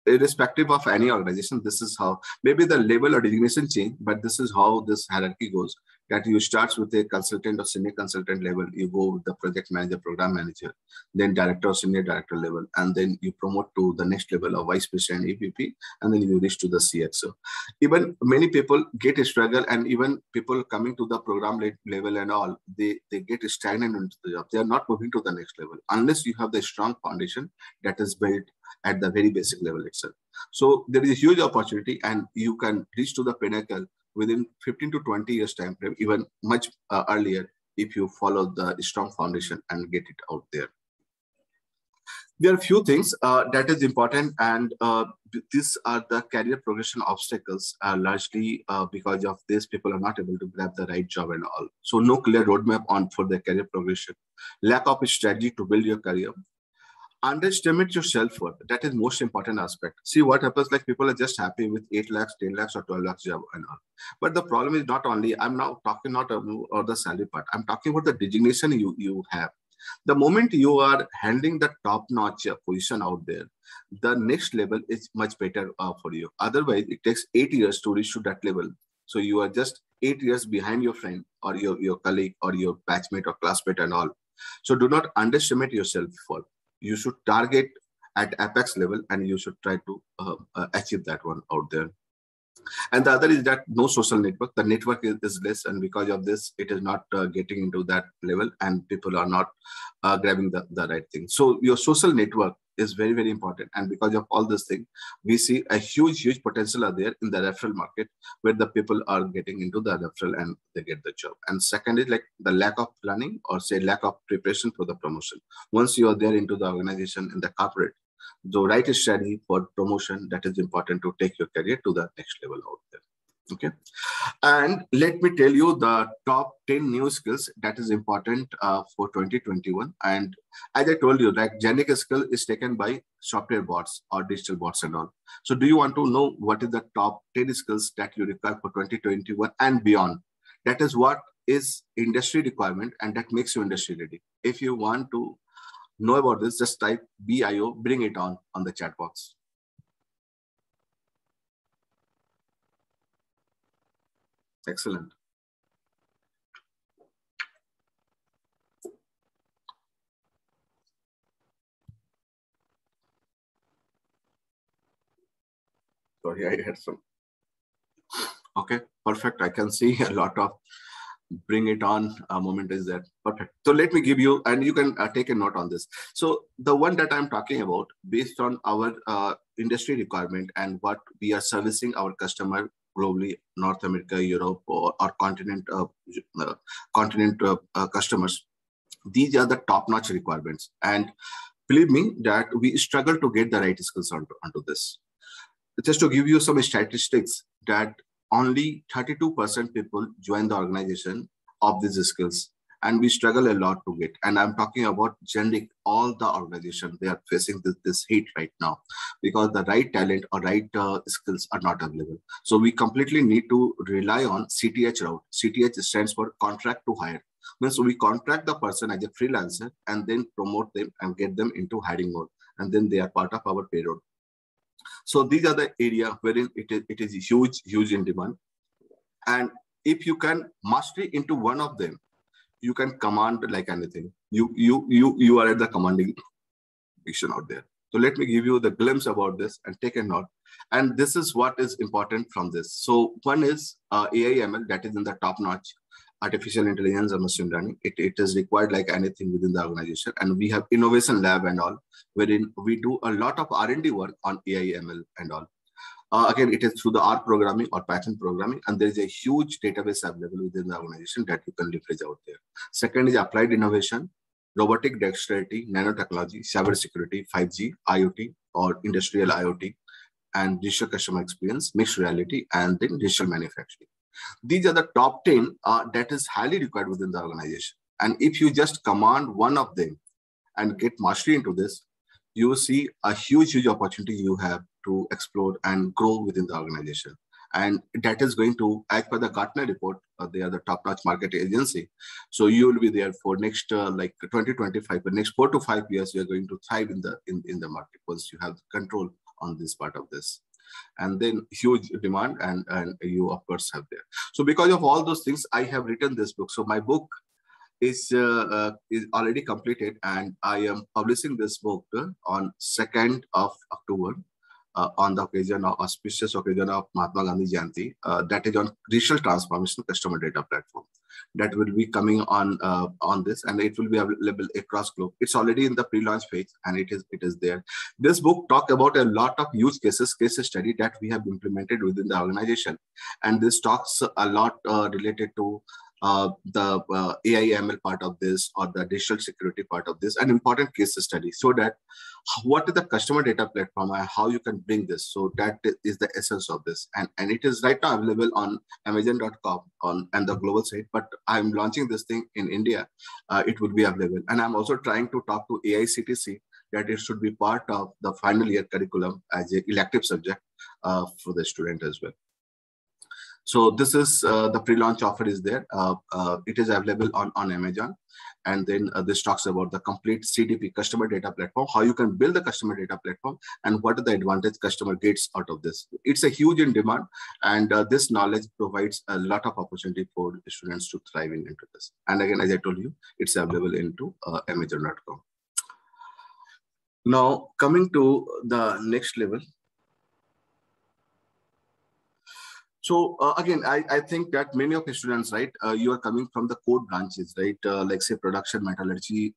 irrespective of any organization, this is how, maybe the level or designation change, but this is how this hierarchy goes. that you start with a consultant or senior consultant level, you go with the project manager, program manager, then director or senior director level, and then you promote to the next level of vice president, EVP, and then you reach to the CXO. Even many people get a struggle, and even people coming to the program level and all, they get stagnant into the job. They are not moving to the next level unless you have the strong foundation that is built at the very basic level itself. So there is a huge opportunity, and you can reach to the pinnacle within 15 to 20 years time frame, even much earlier, if you follow the strong foundation and get it out there. There are a few things that is important, and these are the career progression obstacles, largely because of this, people are not able to grab the right job and all. So no clear roadmap for their career progression, lack of a strategy to build your career, underestimate your self-worth. That is most important aspect. See what happens, like people are just happy with 8 lakhs, 10 lakhs or 12 lakhs job and all. But the problem is not only, I'm now talking not about the salary part, I'm talking about the designation you have. The moment you are handling the top-notch position out there, the next level is much better for you. Otherwise, it takes 8 years to reach to that level. So you are just 8 years behind your friend or your colleague or your batchmate or classmate and all. So do not underestimate your self-worth. You should target at apex level, and you should try to achieve that one out there. And the other is that no social network. The network is less, and because of this, it is not getting into that level, and people are not grabbing the right thing. So your social network is very, very important. And because of all this thing, we see a huge potential are there in the referral market, where the people are getting into the referral and they get the job. And second is like the lack of planning, or say lack of preparation for the promotion. Once you are there into the organization in the corporate, the right strategy for promotion, that is important to take your career to the next level out there. Okay. And let me tell you the top 10 new skills that is important for 2021. And as I told you, that generic skill is taken by software bots or digital bots and all. So do you want to know what is the top 10 skills that you require for 2021 and beyond? That is what is industry requirement, and that makes you industry ready. If you want to know about this, just type BIO, bring it on the chat box. Excellent. Sorry, I had some. Okay, perfect. I can see a lot of bring it on moment is there. Perfect. So let me give you, and you can take a note on this. So the one that I'm talking about, based on our industry requirement and what we are servicing our customer globally, North America, Europe, or continent customers, these are the top-notch requirements. And believe me that we struggle to get the right skills onto this. Just to give you some statistics, that only 32% people join the organization of these skills, and we struggle a lot to get. And I'm talking about generic, all the organizations, they are facing this heat right now because the right talent or right skills are not available. So we completely need to rely on CTH route. CTH stands for contract to hire. So we contract the person as a freelancer and then promote them and get them into hiring mode, and then they are part of our payroll. So these are the area wherein it is huge in demand. And if you can mastery into one of them, you can command like anything. You are at the commanding position out there. So let me give you the glimpse about this and take a note. And this is what is important from this. So one is AI/ML, that is in the top notch. Artificial intelligence and machine learning. It is required like anything within the organization. And we have innovation lab and all, wherein we do a lot of R&D work on AI/ML and all. Again, it is through the R programming or Python programming, and there is a huge database available within the organization that you can leverage out there. Second is applied innovation, robotic dexterity, nanotechnology, cybersecurity, 5G, IoT or industrial IoT, and digital customer experience, mixed reality, and then digital manufacturing. These are the top 10 that is highly required within the organization. And if you just command one of them and get mastery into this, you will see a huge opportunity you have to explore and grow within the organization. And that is going to, as per the Gartner report, they are the top-notch market agency. So you will be there for next like 2025, the next 4 to 5 years, you are going to thrive in the market once you have control on this part of this. and then huge demand, and you of course have there. So because of all those things, I have written this book. So my book is already completed, and I am publishing this book on 2nd of October. On the occasion of auspicious occasion of Mahatma Gandhi Jayanti, that is on digital transformation customer data platform. That will be coming on this, and it will be available across globe. It's already in the pre-launch phase, and it is there. This book talk about a lot of use cases, case study that we have implemented within the organization, and this talks a lot related to the AI ML part of this, or the digital security part of this, an important case study, so that what is the customer data platform and how you can bring this. So that is the essence of this, and it is right now available on Amazon.com and the global site. But I'm launching this thing in India. It will be available, and I'm also trying to talk to AICTC that it should be part of the final year curriculum as an elective subject for the student as well. So this is the pre-launch offer is there. It is available on Amazon. And then this talks about the complete CDP, customer data platform, how you can build the customer data platform, and what are the advantage customer gets out of this. It's a huge in demand, and this knowledge provides a lot of opportunity for students to thrive into this. And again, as I told you, it's available into Amazon.com. Now, coming to the next level. So again, I think that many of the students, right, you are coming from the core branches, right, like say production, metallurgy,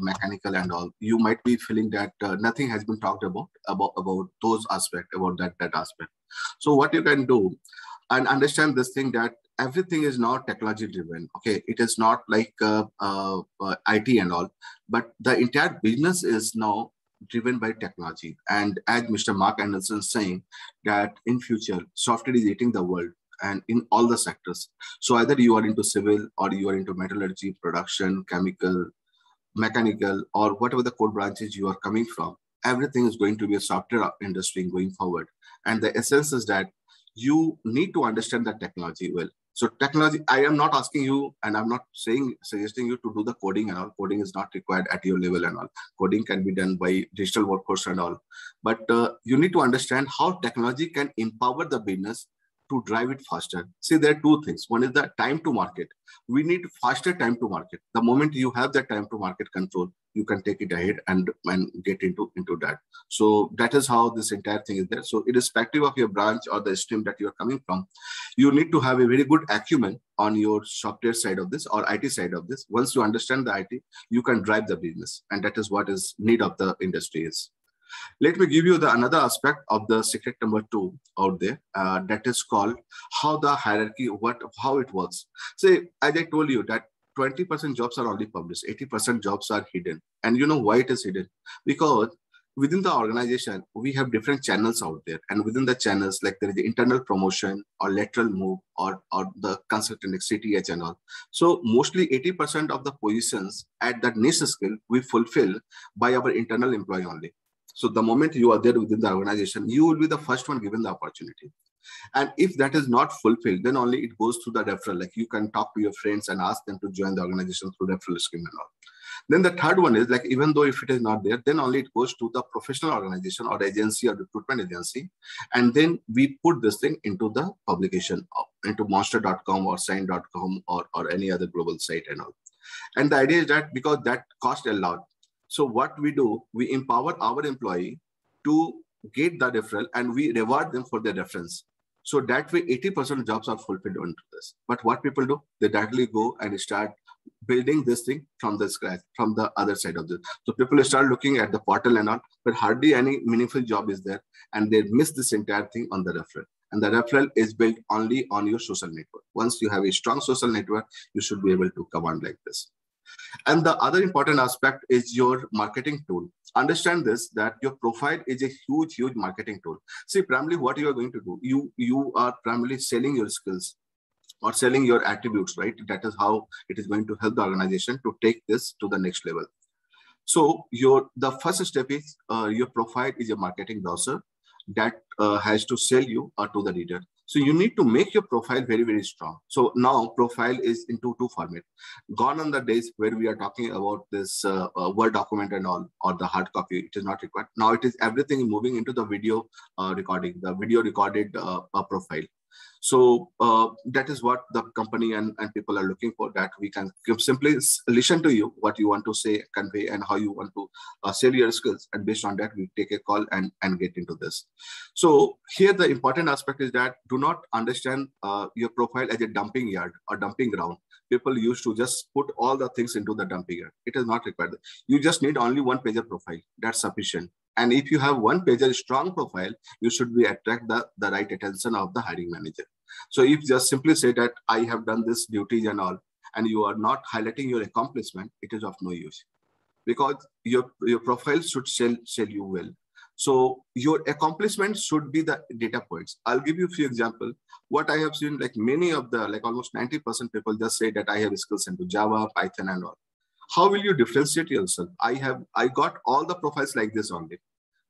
mechanical and all. You might be feeling that nothing has been talked about those aspects, about that aspect. So what you can do and understand this thing, that everything is not technology driven. Okay, it is not like IT and all, but the entire business is now driven by technology. And as Mr. Mark Anderson is saying, that in future, software is eating the world, and in all the sectors. So either you are into civil, or you are into metallurgy, production, chemical, mechanical, or whatever the core branches you are coming from, everything is going to be a software industry going forward. And the essence is that you need to understand the technology well. So technology, I am not asking you, and I'm not suggesting you to do the coding and all. Coding is not required at your level and all. Coding can be done by digital workforce and all. But you need to understand how technology can empower the business to drive it faster. See, there are two things. One is the time to market. We need faster time to market. The moment you have that time to market control, you can take it ahead and get into that. So that is how this entire thing is there. So irrespective of your branch or the stream that you're coming from, you need to have a very good acumen on your software side of this or IT side of this. Once you understand the IT, you can drive the business. And that is what is need of the industry is. Let me give you the another aspect of the secret number 2 out there, that is called how the hierarchy, how it works. So as I told you that 20% jobs are only published, 80% jobs are hidden. And you know why it is hidden? Because within the organization, we have different channels out there. And within the channels, like there is the internal promotion or lateral move or the consultant, like CTH and all. So mostly 80% of the positions at that niche skill, we fulfill by our internal employee only. So the moment you are there within the organization, you will be the first one given the opportunity. And if that is not fulfilled, then only it goes to the referral. Like you can talk to your friends and ask them to join the organization through referral scheme and all. Then the third one is like, even though if it is not there, then only it goes to the professional organization or agency or recruitment agency. And then we put this thing into the publication, into monster.com or sign.com or any other global site and all. And the idea is that because that costs a lot. So what we do, we empower our employee to get the referral and we reward them for their reference. So that way 80% jobs are fulfilled onto this. But what people do, they directly go and start building this thing from the scratch, from the other side of this. So people start looking at the portal and all, but hardly any meaningful job is there. And they miss this entire thing on the referral. And the referral is built only on your social network. Once you have a strong social network, you should be able to command like this. And the other important aspect is your marketing tool. Understand this, that your profile is a huge, huge marketing tool. See, primarily what you are going to do, you are primarily selling your skills or selling your attributes, right? That is how it is going to help the organization to take this to the next level. So the first step is your profile is a marketing browser that has to sell you to the reader. So you need to make your profile very, very strong. So now profile is into two format. Gone on the days where we are talking about this Word document and all, or the hard copy, it is not required. Now it is everything moving into the video recording, the video recorded profile. So that is what the company and people are looking for, that we can simply listen to you, what you want to say, convey, and how you want to sell your skills. And based on that, we take a call and get into this. So here, the important aspect is that do not understand your profile as a dumping yard or dumping ground. People used to just put all the things into the dumping yard. It is not required. You just need only one pager profile. That's sufficient. And if you have one pager strong profile, you should be attract the right attention of the hiring manager. So if you just simply say that I have done this duties and all, and you are not highlighting your accomplishment, it is of no use, because your profile should sell you well. So your accomplishments should be the data points. I'll give you a few examples. What I have seen, like many of the, like almost 90% people just say that I have skills into Java, Python and all. How will you differentiate yourself? I got all the profiles like this only.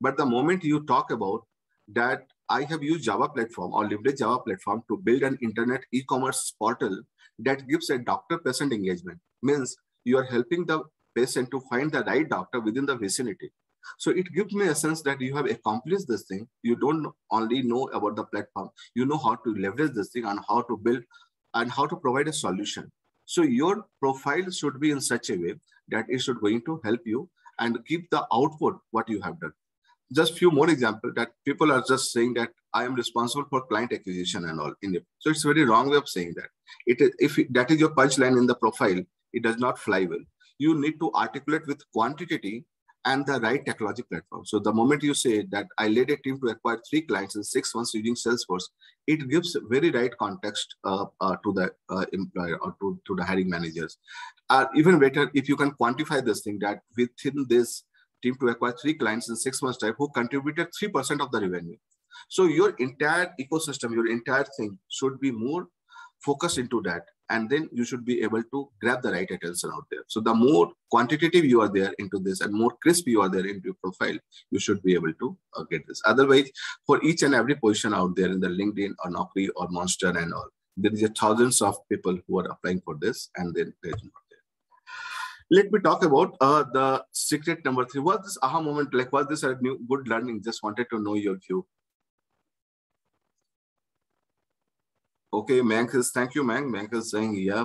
But the moment you talk about that I have used Java platform or leverage Java platform to build an internet e-commerce portal that gives a doctor-patient engagement, means you are helping the patient to find the right doctor within the vicinity. So it gives me a sense that you have accomplished this thing. You don't only know about the platform, you know how to leverage this thing and how to build and how to provide a solution. So your profile should be in such a way that it should going to help you and keep the output what you have done. Just few more examples that people are just saying that I am responsible for client acquisition and all in it. So it's a very wrong way of saying that. If that is your punchline in the profile, it does not fly well. You need to articulate with quantity and the right technology platform. So the moment you say that I led a team to acquire 3 clients in 6 months using Salesforce, it gives very right context to the employer or to the hiring managers. Even better, if you can quantify this thing, that within this team to acquire 3 clients in 6 months time who contributed 3% of the revenue. So your entire ecosystem, your entire thing should be more focused into that. And then you should be able to grab the right attention out there. So the more quantitative you are there into this and more crisp you are there into your profile, you should be able to get this. Otherwise, for each and every position out there in the LinkedIn or Naukri or Monster and all, there is thousands of people who are applying for this, and then there's not there. Let me talk about the secret number 3. Was this aha moment? Like, was this a new good learning? Just wanted to know your view. Okay, Mank is, thank you, Mank. Mank is saying, yeah.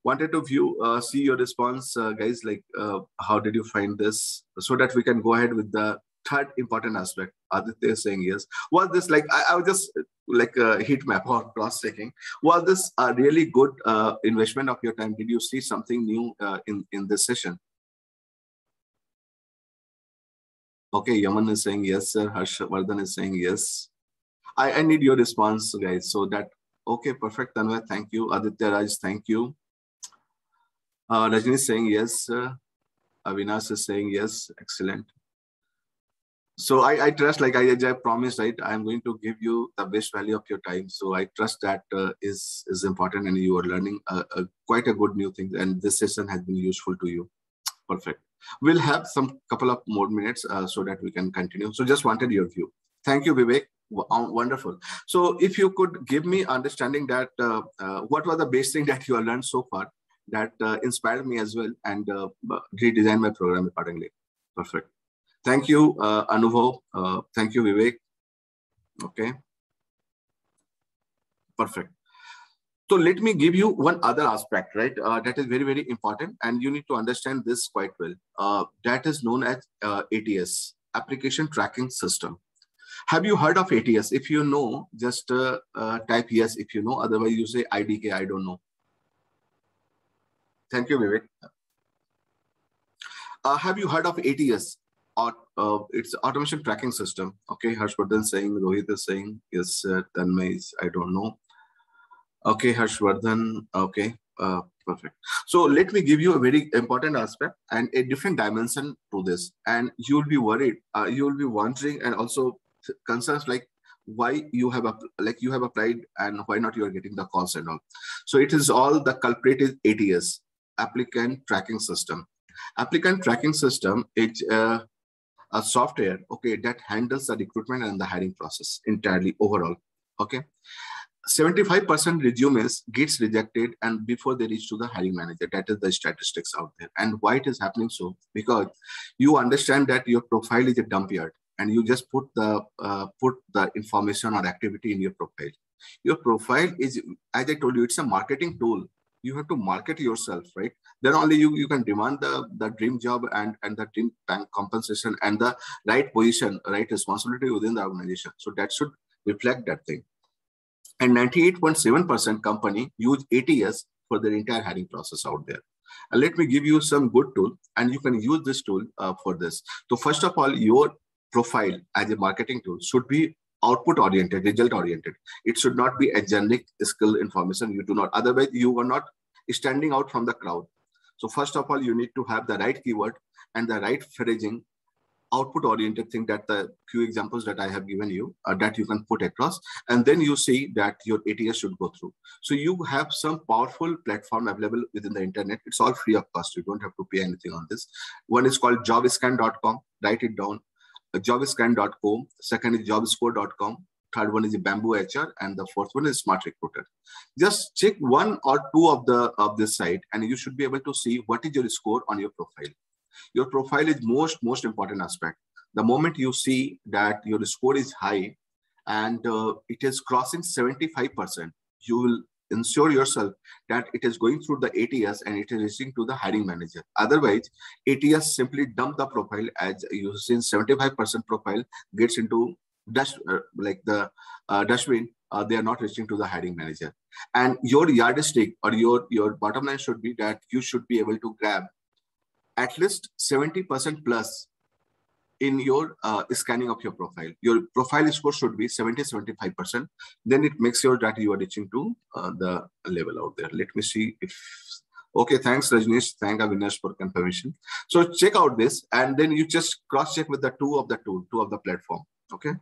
Wanted to see your response, guys, like how did you find this? So that we can go ahead with the third important aspect. Aditya is saying yes. Was this like, I was just like a heat map or cross-checking. Was this a really good investment of your time? Did you see something new in this session? Okay, Yaman is saying yes, sir. Harshvardhan is saying yes. I need your response, guys, so that, okay, perfect, Tanvay, thank you. Aditya Raj, thank you. Rajni is saying yes. Avinash is saying yes. Excellent. So I trust, like I promised, right? I'm going to give you the best value of your time. So I trust that is important, and you are learning quite a good new thing. And this session has been useful to you. Perfect. We'll have some couple of more minutes so that we can continue. So just wanted your view. Thank you, Vivek. Wonderful. So if you could give me understanding that what was the best thing that you have learned so far that inspired me as well, and redesign my program accordingly. Perfect. Thank you, Anubhav. Thank you, Vivek. Okay. Perfect. So let me give you one other aspect, right? That is very, very important, and you need to understand this quite well. That is known as ATS, Application Tracking System. Have you heard of ATS? If you know, just type yes if you know. Otherwise, you say IDK, I don't know. Thank you, Vivek. Have you heard of ATS? It's Automation Tracking System. Okay, Harshvardhan saying, Rohit is saying, yes, Tanmay is, I don't know. Okay, Harshvardhan, okay, perfect. So let me give you a very important aspect and a different dimension to this. And you'll be worried, you'll be wondering, and also concerns like why you have applied and why not you are getting the calls and all. So it is all the culprit is ATS, Applicant Tracking System. Applicant Tracking System is a software, okay, that handles the recruitment and the hiring process entirely overall. Okay. 75% resumes gets rejected and before they reach to the hiring manager. That is the statistics out there. And why it is happening so? Because you understand that your profile is a dump yard and you just put the information or activity in your profile. Your profile is, as I told you, it's a marketing tool. You have to market yourself, right? Then only you can demand the dream job and the dream bank compensation and the right position, right responsibility within the organization. So that should reflect that thing. And 98.7% company use ATS for their entire hiring process out there. And let me give you some good tool, and you can use this tool for this. So first of all, your profile as a marketing tool should be output oriented, result oriented. It should not be a generic skill information. You do not, otherwise you are not standing out from the crowd. So first of all, you need to have the right keyword and the right phrasing, output oriented thing, that the few examples that I have given you that you can put across, and then you see that your ATS should go through. So you have some powerful platform available within the internet. It's all free of cost. You don't have to pay anything on this. One is called jobscan.com. Write it down. Jobscan.com. Second is jobscore.com. Third one is Bamboo HR, and the fourth one is Smart Recruiter. Just check one or two of this site, and you should be able to see what is your score on your profile. Your profile is most important aspect. The moment you see that your score is high and it is crossing 75%, you will ensure yourself that it is going through the ATS and it is reaching to the hiring manager. Otherwise, ATS simply dump the profile, as you see 75% profile gets into dustbin. They are not reaching to the hiring manager. And your yardstick or your bottom line should be that you should be able to grab at least 70% plus in your scanning of your profile. Your profile score should be 70-75%. Then it makes sure that you are reaching to the level out there. Let me see if, okay, thanks Rajneesh, thank Avinash for confirmation. So check out this, and then you just cross check with the two of the platform, okay?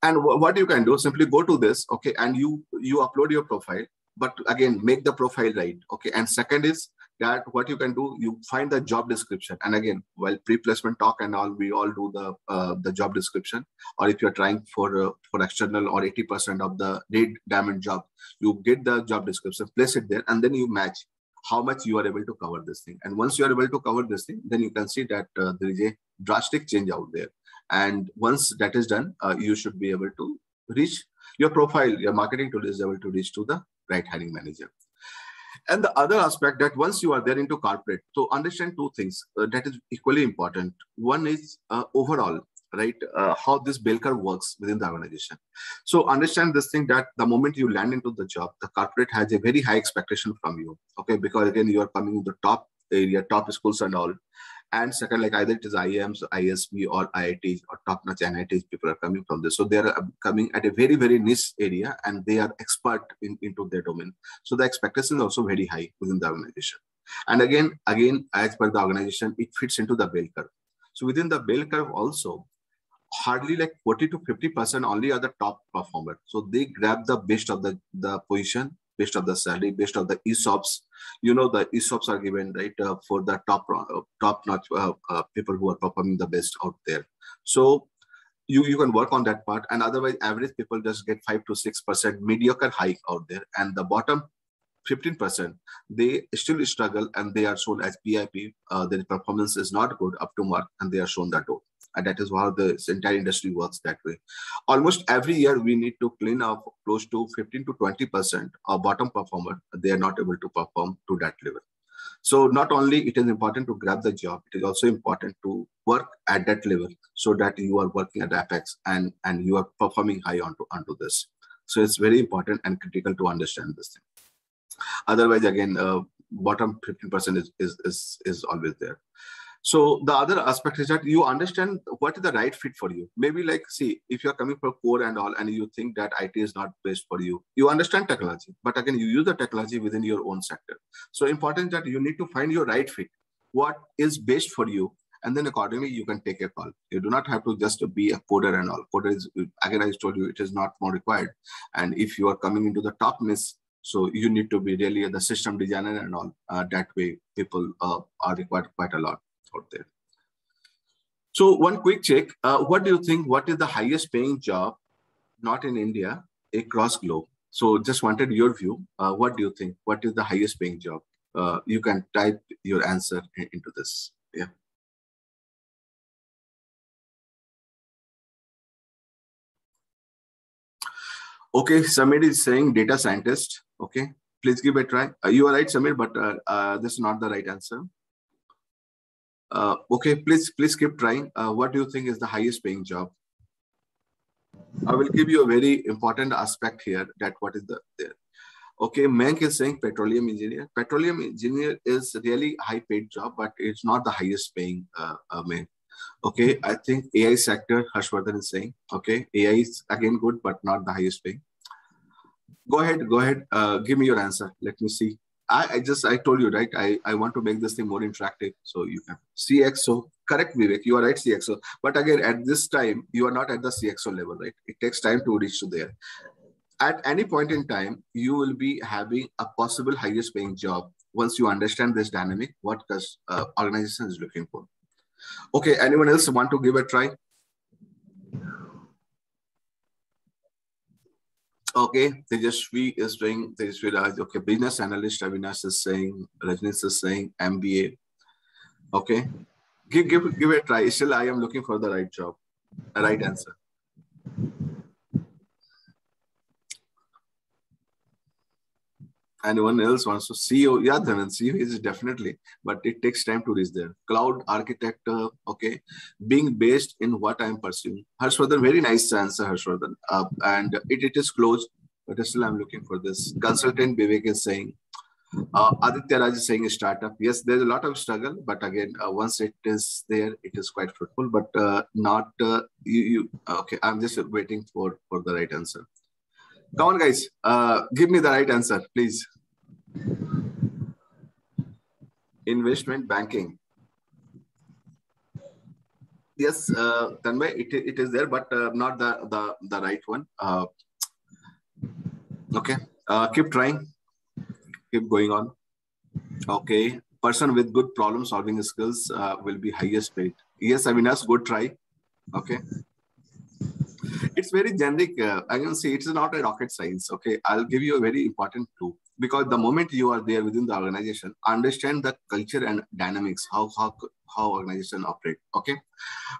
And what you can do, simply go to this, okay, and you upload your profile, but again, make the profile right, okay? And second is that what you can do, you find the job description. And again, while pre-placement talk and all, we all do the job description. Or if you're trying for external or 80% of the red diamond job, you get the job description, place it there, and then you match how much you are able to cover this thing. And once you are able to cover this thing, then you can see that there is a drastic change out there. And once that is done, you should be able to reach your profile, your marketing tool is able to reach to the right hiring manager. And the other aspect, that once you are there into corporate, so understand two things that is equally important. One is overall, right, how this bell curve works within the organization. So understand this thing, that the moment you land into the job, the corporate has a very high expectation from you, okay? Because again, you are coming to the top area, top schools and all. And second, like either it is IIMs, ISB or IITs or top-notch NITs, people are coming from this. So they are coming at a very, very niche area and they are expert into their domain. So the expectation is also very high within the organization. And again, as per the organization, it fits into the bell curve. So within the bell curve also, hardly like 40 to 50% only are the top performer. So they grab the best of the position, based of the salary, based of the ESOPs. You know, the ESOPs are given, right, for the top-notch people who are performing the best out there. So you can work on that part. And otherwise, average people just get 5 to 6% mediocre hike out there. And the bottom 15%, they still struggle and they are shown as PIP. Their performance is not good up to mark and they are shown that door. And that is how the entire industry works that way. Almost every year, we need to clean up close to 15 to 20% of bottom performer. They are not able to perform to that level. So not only it is important to grab the job, it is also important to work at that level so that you are working at Apex and you are performing high onto this. So it's very important and critical to understand this thing. Otherwise, again, bottom 15% is always there. So the other aspect is that you understand what is the right fit for you. Maybe like, see, if you're coming from core and all, and you think that IT is not best for you, you understand technology, but again, you use the technology within your own sector. So important that you need to find your right fit, what is best for you. And then accordingly, you can take a call. You do not have to just be a coder and all. Coder is, again, I told you, it is not more required. And if you are coming into the top niche, so you need to be really the system designer and all. That way, people are required quite a lot out there. So one quick check. What do you think? What is the highest paying job not in India, across globe. So just wanted your view. What do you think? What is the highest paying job? You can type your answer into this. Yeah. Okay, Samir is saying data scientist. Okay, please give it a try. You are right, Samir, but this is not the right answer. Okay, please keep trying. What do you think is the highest paying job? I will give you a very important aspect here that what is there. Okay, Mank is saying petroleum engineer. Petroleum engineer is really high paid job, but it's not the highest paying Mank. Okay, I think AI sector, Harshvardhan is saying. Okay, AI is again good, but not the highest paying. Go ahead. Give me your answer. Let me see. I told you, right? I want to make this thing more interactive. So you can CXO. Correct, Vivek. You are right, CXO. But again, at this time, you are not at the CXO level, right? It takes time to reach to there. At any point in time, you will be having a possible highest paying job once you understand this dynamic, what organization is looking for. Okay, anyone else want to give a try? Okay, Tejasvi is saying, Tejasvi Raj, okay, business analyst, Avinash is saying, Rajnish is saying, MBA. Okay, give it a try. Still, I am looking for the right job, a right answer. Anyone else wants to CEO? Yeah, then CEO is definitely, but it takes time to reach there. Cloud architect, okay, being based in what I'm pursuing. Harshvardhan, very nice answer, Harshvardhan. And it is closed, but still I'm looking for this. Consultant, Vivek is saying. Aditya Raj is saying startup. Yes, there's a lot of struggle, but again, once it is there, it is quite fruitful, but not you. Okay, I'm just waiting for the right answer. Come on, guys. Give me the right answer, please. Investment banking. Yes, Tanmay, it is there, but not the right one. Okay, keep trying. Keep going on. Okay, person with good problem solving skills will be highest paid. Yes, Avinash, good try. Okay. It's very generic. I can say it's not a rocket science. Okay, I'll give you a very important clue because the moment you are there within the organization, understand the culture and dynamics, how organization operate. Okay,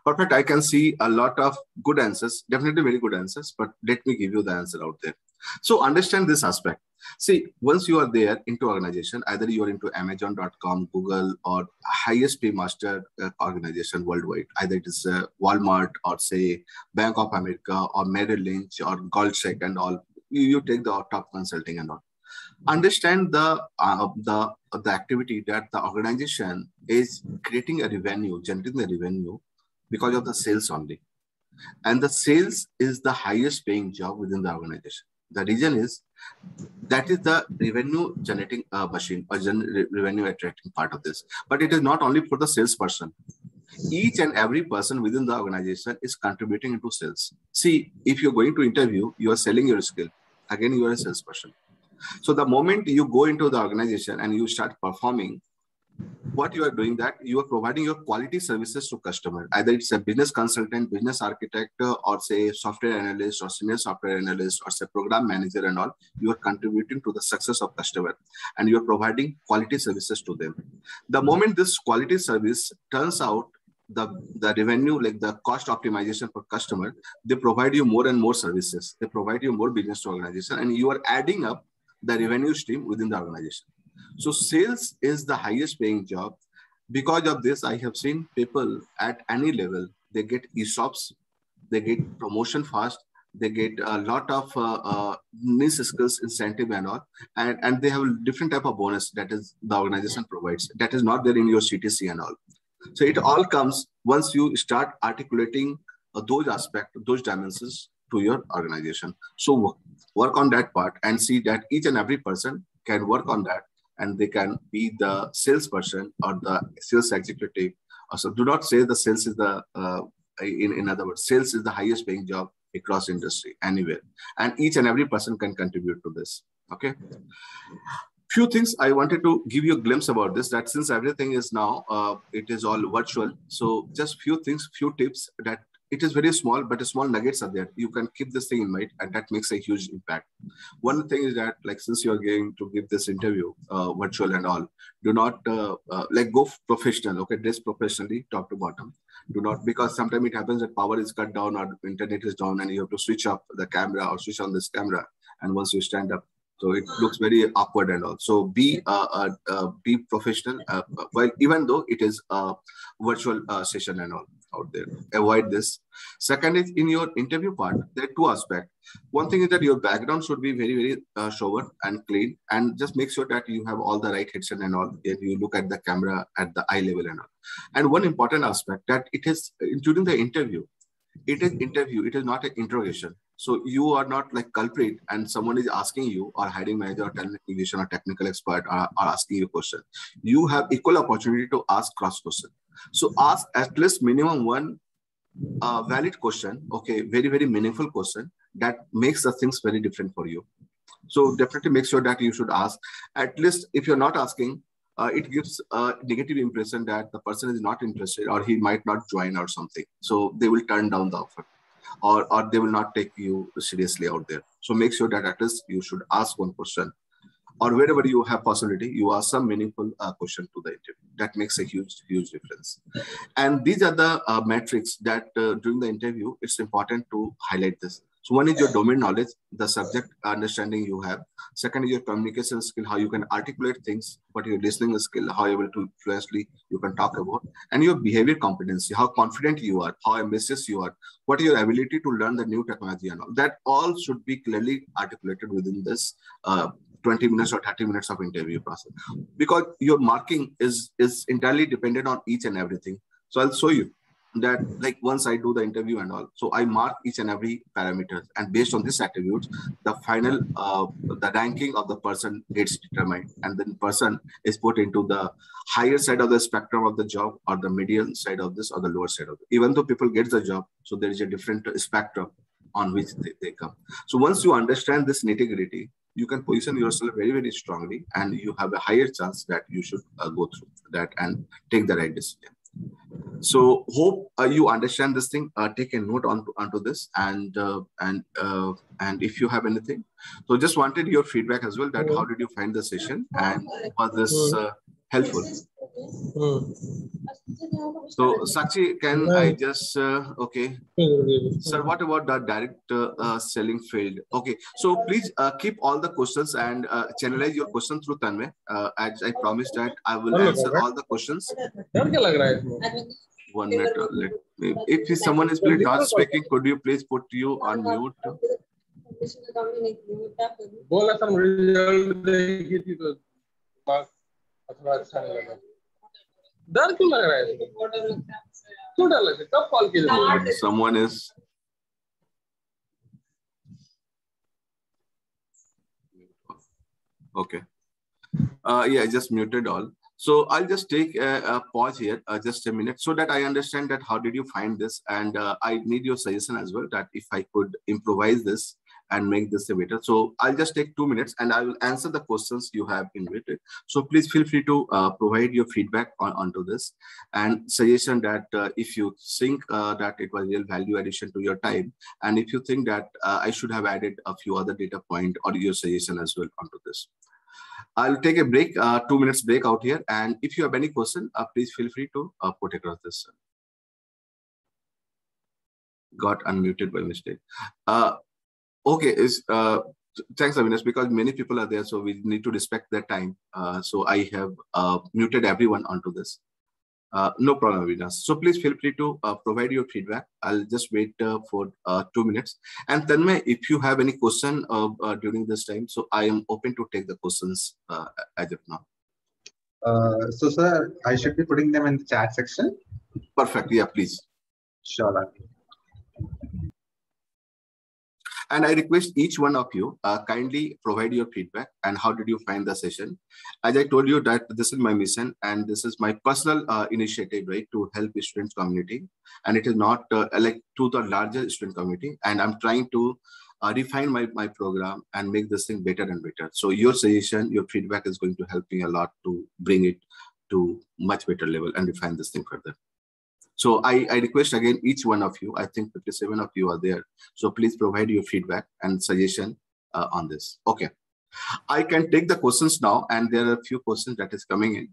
perfect. I can see a lot of good answers, definitely very good answers, but let me give you the answer out there. So understand this aspect. See, once you are there into organization, either you are into Amazon.com, Google, or highest pay master organization worldwide, either it is Walmart or say Bank of America or Merrill Lynch or Goldcheck and all. You take the top consulting and all. Understand the activity that the organization is creating a revenue, generating the revenue because of the sales only, and the sales is the highest paying job within the organization. The reason is that is the revenue generating machine or revenue attracting part of this. But it is not only for the salesperson. Each and every person within the organization is contributing into sales. See, if you're going to interview, you are selling your skill. Again, you are a salesperson. So the moment you go into the organization and you start performing, what you are doing that you are providing your quality services to customer. Either it's a business consultant, business architect, or say software analyst or senior software analyst or say program manager and all, you are contributing to the success of customer and you are providing quality services to them. The moment this quality service turns out the revenue, like the cost optimization for customer, they provide you more and more services. They provide you more business to organization and you are adding up the revenue stream within the organization. So sales is the highest paying job. Because of this, I have seen people at any level, they get ESOPs, they get promotion fast, they get a lot of niche skills incentive and all, and they have a different type of bonus that is the organization provides. That is not there in your CTC and all. So it all comes once you start articulating those aspects, those dimensions to your organization. So work on that part and see that each and every person can work on that and they can be the salesperson or the sales executive. So do not say the sales is the, in other words, sales is the highest paying job across industry, anywhere. And each and every person can contribute to this, okay? Few things I wanted to give you a glimpse about this, that since everything is now, it is all virtual. So just few things, few tips that it is very small, but small nuggets are there. You can keep this thing in mind, and that makes a huge impact. One thing is that, like, since you are going to give this interview, virtual and all, do not like go professional. Okay, dress professionally, top to bottom. Do not, because sometimes it happens that power is cut down or internet is down, and you have to switch up the camera or switch on this camera. And once you stand up, so it looks very awkward and all. So be professional, well, even though it is a virtual session and all out there. Avoid this. Second is, in your interview part, there are two aspects. One thing is that your background should be very, very sober and clean, and just make sure that you have all the right headset and all, and you look at the camera at the eye level and all. And one important aspect, that it is, including the interview, it is interview, it is not an interrogation. So you are not like culprit and someone is asking you, or hiring manager or talent acquisition or technical expert are asking you a question. You have equal opportunity to ask cross question. So ask at least minimum one valid question, okay, very, very meaningful question that makes the things very different for you. So definitely make sure that you should ask. At least if you're not asking, it gives a negative impression that the person is not interested, or he might not join or something. So they will turn down the offer, or they will not take you seriously out there. So make sure that at least you should ask one question, or wherever you have possibility, you ask some meaningful question to the interview. That makes a huge, huge difference. And these are the metrics that during the interview, it's important to highlight this. So one is your domain knowledge, the subject understanding you have. Second is your communication skill, how you can articulate things, what your listening skill, how able to fluently you can talk about, and your behavior competency, how confident you are, how ambitious you are, what is your ability to learn the new technology and all. That all should be clearly articulated within this 20 minutes or 30 minutes of interview process, because your marking is entirely dependent on each and everything. So I'll show you that, like, once I do the interview and all, so I mark each and every parameter, and based on these attributes, the final the ranking of the person gets determined, and then person is put into the higher side of the spectrum of the job, or the medium side of this, or the lower side of it. Even though people get the job, so there is a different spectrum on which they come. So once you understand this nitty-gritty, you can position yourself very, very strongly, and you have a higher chance that you should go through that and take the right decision. So hope you understand this thing. Take a note onto this, and if you have anything, so just wanted your feedback as well. That how did you find the session, and was this helpful? So Sakshi, can I just okay, sir? What about the direct selling field? Okay, so please keep all the questions and channelize your question through Tanmay. As I promised that I will answer all the questions. 1 minute. Let me. If someone is not speaking, could you please put you on mute? डर क्यों लग रहा है? क्यों डर लग रहा है? कब कॉल किया? Someone is. Okay. Yeah, I just muted all. So I'll just take a pause here, just a minute, so that I understand that how did you find this, and I need your suggestion as well, that if I could improvise this and make this a better. So I'll just take 2 minutes, and I will answer the questions you have invited. So please feel free to provide your feedback onto this, and suggestion that if you think that it was real value addition to your time, and if you think that I should have added a few other data point or your suggestion as well onto this. I'll take a break, 2 minutes break out here. And if you have any question, please feel free to put across this. Got unmuted by mistake. Okay, thanks, Avinash, because many people are there, so we need to respect their time. So I have muted everyone onto this. No problem, Avinash. So please feel free to provide your feedback. I'll just wait for 2 minutes. And Tanmay, if you have any question during this time, so I am open to take the questions as of now. So, sir, I should be putting them in the chat section. Perfect. Yeah, please. Sure. And I request each one of you kindly provide your feedback and how did you find the session. As I told you that this is my mission and this is my personal initiative, right, to help the student community. And it is not like to the larger student community. And I'm trying to refine my program and make this thing better and better. So your suggestion, your feedback is going to help me a lot to bring it to much better level and refine this thing further. So I request again each one of you, I think 57 of you are there. So please provide your feedback and suggestion on this. Okay. I can take the questions now, and there are a few questions that is coming in.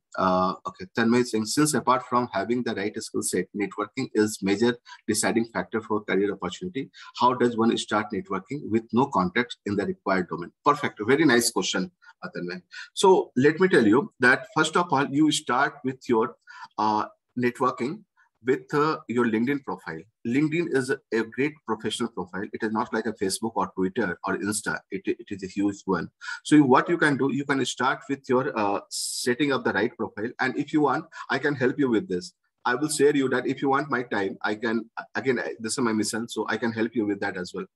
Okay, Tanmay is saying, since apart from having the right skill set, networking is major deciding factor for career opportunity. How does one start networking with no context in the required domain? Perfect. Very nice question, Tanmay. So let me tell you that first of all, you start with your networking with your LinkedIn profile. LinkedIn is a great professional profile. It is not like a Facebook or Twitter or Insta. It is a huge one. So what you can do, you can start with your setting up the right profile. And if you want, I can help you with this. I will share you that if you want my time, I can, again, this is my mission, so I can help you with that as well.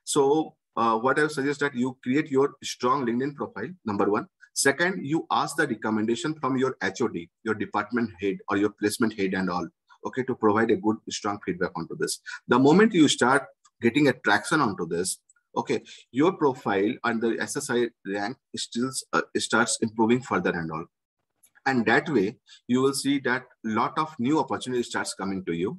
So what I would suggest that you create your strong LinkedIn profile, number one. Second, you ask the recommendation from your HOD, your department head or your placement head and all. Okay, to provide a good, strong feedback onto this. The moment you start getting a traction onto this, okay, your profile and the SSI rank still starts improving further and all. And that way, you will see that a lot of new opportunities starts coming to you.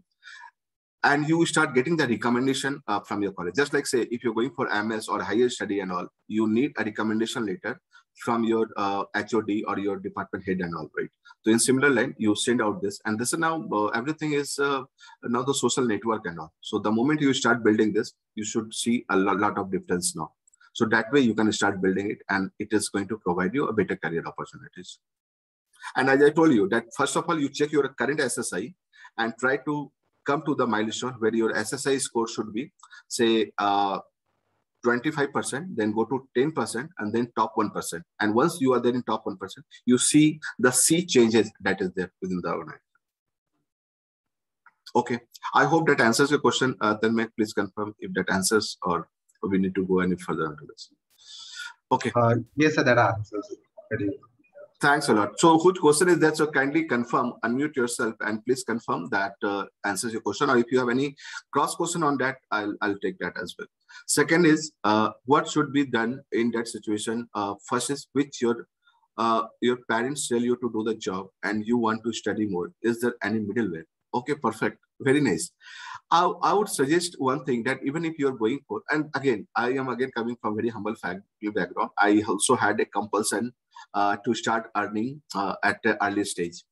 And you start getting the recommendation from your college. Just like say, if you're going for MS or higher study and all, you need a recommendation letter from your HOD or your department head and all, right? So in similar line, you send out this, and this is now everything is now the social network and all. So the moment you start building this, you should see a lot of difference now. So that way you can start building it, and it is going to provide you a better career opportunities. And as I told you that first of all, you check your current SSI and try to come to the milestone where your SSI score should be, say, 25%, then go to 10%, and then top 1%. And once you are there in top 1%, you see the sea changes that is there within the organization. Okay, I hope that answers your question. Then please confirm if that answers, or we need to go any further into this. Okay. Yes, sir, that answers. Thanks a lot. So whose question is that? So kindly confirm, unmute yourself, and please confirm that answers your question. Or if you have any cross question on that, I'll take that as well. Second is what should be done in that situation. First is which your parents tell you to do the job and you want to study more. Is there any middleware? Okay, perfect. Very nice. I would suggest one thing, that even if you're going for, and again, I am again coming from very humble family background. I also had a compulsion to start earning at the early stage.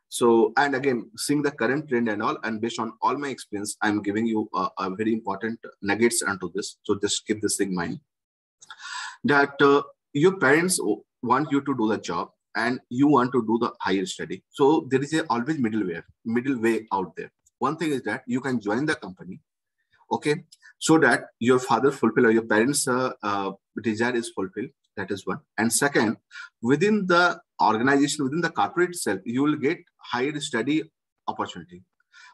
So, and again, seeing the current trend and all, and based on all my experience, I'm giving you a very important nuggets onto this. So just keep this in mind, that your parents want you to do the job and you want to do the higher study. So there is always middle way out there. One thing is that you can join the company, okay, so that your father fulfill or your parents' desire is fulfilled. That is one. And second, within the organization, within the corporate itself, you will get higher study opportunity.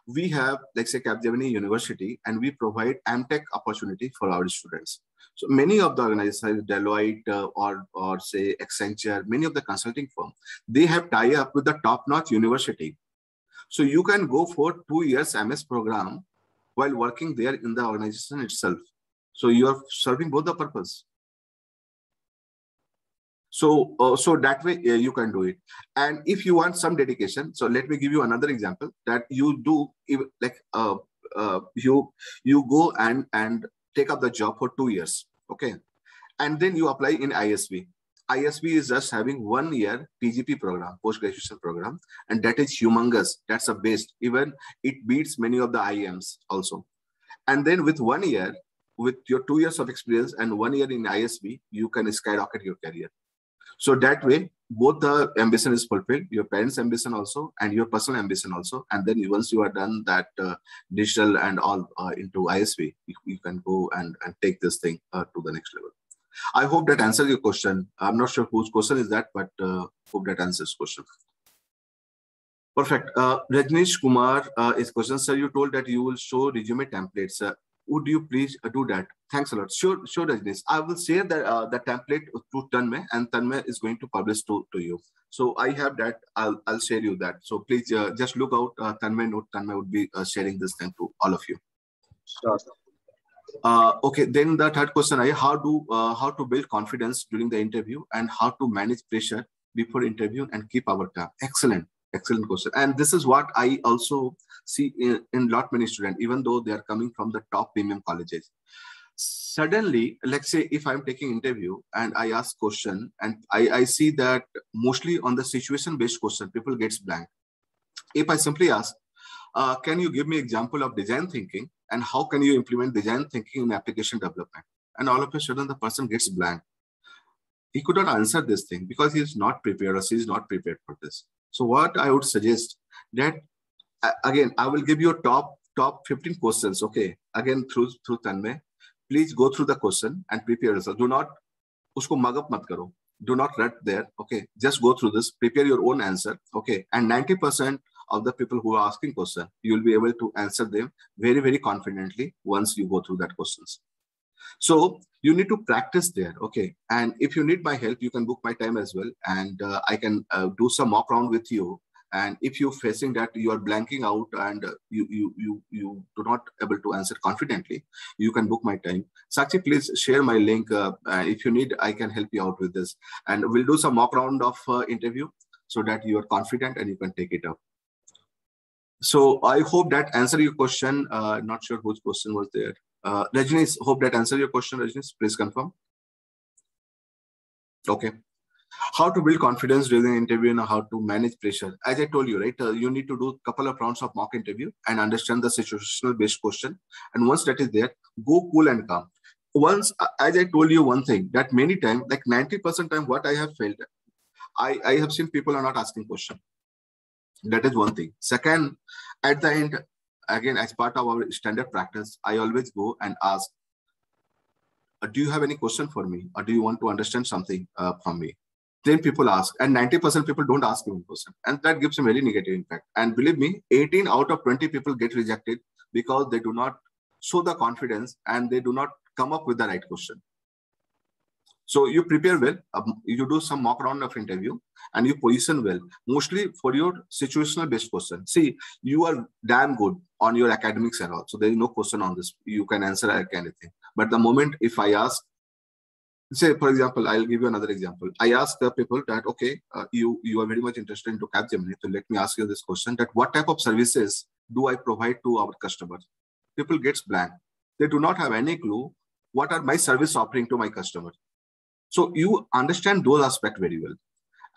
We have, like say, Capgemini University, and we provide MTech opportunity for our students. So many of the organizations, Deloitte or say Accenture, many of the consulting firms, they have tie up with the top-notch university. So you can go for 2 years MS program while working there in the organization itself. So you are serving both the purpose. So, so that way you can do it. And if you want some dedication, so let me give you another example that you do, like you go and take up the job for 2 years, okay, and then you apply in ISB. ISB is just having 1 year PGP program, post-graduation program, and that is humongous. That's a best. Even it beats many of the IIMs also. And then with 1 year, with your 2 years of experience and 1 year in ISB, you can skyrocket your career. So that way, both the ambition is fulfilled, your parents' ambition also, and your personal ambition also. And then once you are done that digital and all into ISB, you can go and take this thing to the next level. I hope that answers your question. I'm not sure whose question is that, but hope that answers question. Perfect. Rajneesh Kumar is question, sir, you told that you will show resume templates. Would you please do that? Thanks a lot. Sure, Rajneesh. I will share the template to Tanmay, and Tanmay is going to publish to you. So I have that. I'll share you that. So please just look out Tanmay note. Tanmay would be sharing this thing to all of you. Sure. Okay, then the third question is how to build confidence during the interview and how to manage pressure before interview and keep our calm. Excellent. Excellent question. And this is what I also see in lot many students, even though they are coming from the top premium colleges. Suddenly, let's say if I'm taking interview and I ask question and I see that mostly on the situation-based question, people gets blank. If I simply ask, can you give me example of design thinking and how can you implement design thinking in application development? And all of a sudden the person gets blank. He could not answer this thing because he is not prepared or she is not prepared for this. So what I would suggest that, again, I will give you a top 15 questions. Okay. Again, through Tanmay, please go through the question and prepare yourself. Do not, usko mug up mat karo. Do not write there. Okay. Just go through this, prepare your own answer. Okay. And 90% of the people who are asking question, you will be able to answer them very, very confidently once you go through that questions. So you need to practice there. Okay. And if you need my help, you can book my time as well. And I can do some mock round with you. And if you're facing that you are blanking out and you do not able to answer confidently, you can book my time. Sakshi, please share my link. If you need, I can help you out with this. And we'll do some mock round of interview so that you are confident and you can take it up. So I hope that answered your question. Not sure whose question was there. Rajnish, hope that answered your question, Rajnish. Please confirm. Okay. How to build confidence during an interview and how to manage pressure. As I told you, right, you need to do a couple of rounds of mock interview and understand the situational based question. And once that is there, go cool and calm. Once, as I told you one thing, that many times, like 90% time, what I have felt, I have seen people are not asking question. That is one thing. Second, at the end, again, as part of our standard practice, I always go and ask, do you have any question for me? Or do you want to understand something from me? Then people ask, and 90% people don't ask even question. And that gives a very negative impact. And believe me, 18 out of 20 people get rejected because they do not show the confidence and they do not come up with the right question. So you prepare well, you do some mock round of interview and you position well, mostly for your situational based question. See, you are damn good on your academics and all. So there is no question on this. You can answer anything. But the moment if I ask, say, for example, I'll give you another example. I ask the people that, okay, you are very much interested into Capgemini. So let me ask you this question, that what type of services do I provide to our customers? People gets blank. They do not have any clue what are my service offering to my customer. So you understand those aspects very well.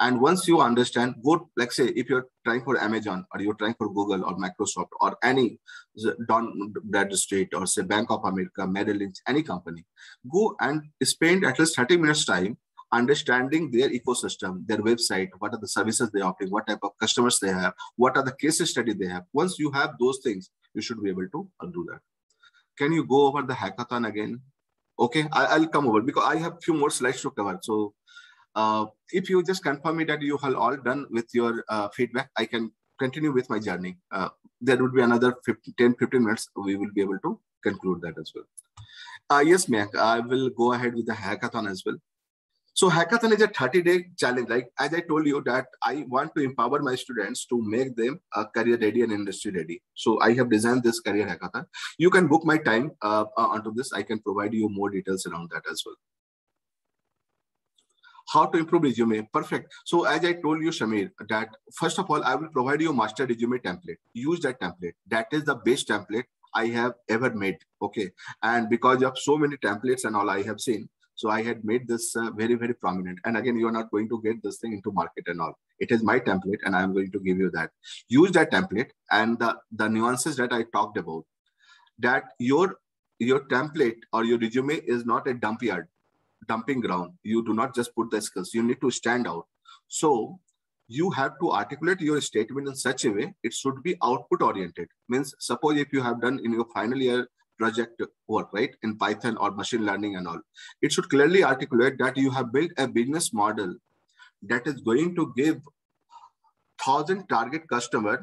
And once you understand, go, like say, if you're trying for Amazon or you're trying for Google or Microsoft or any Don Bradstreet or say Bank of America, Merrill Lynch, any company, go and spend at least 30 minutes time understanding their ecosystem, their website, what are the services they offer, what type of customers they have, what are the case studies they have. Once you have those things, you should be able to do that. Can you go over the hackathon again? Okay, I'll come over because I have few more slides to cover. So if you just confirm me that you have all done with your feedback, I can continue with my journey. There would be another 10-15 minutes. We will be able to conclude that as well. Yes, Mayank, I will go ahead with the hackathon as well. So hackathon is a 30-day challenge. Like as I told you that I want to empower my students to make them career ready and industry ready. So I have designed this career hackathon. You can book my time onto this. I can provide you more details around that as well. How to improve resume? Perfect. So as I told you, Shamir, that first of all, I will provide you a master resume template. Use that template. That is the best template I have ever made. Okay. And because of so many templates and all I have seen, so I had made this very, very prominent. And again, you are not going to get this thing into market and all. It is my template and I'm going to give you that. Use that template and the nuances that I talked about, that your template or your resume is not a dumping ground. You do not just put the skills. You need to stand out. So you have to articulate your statement in such a way, it should be output oriented. Means suppose if you have done in your final year project work, right, in Python or machine learning and all, it should clearly articulate that you have built a business model that is going to give 1,000 target customers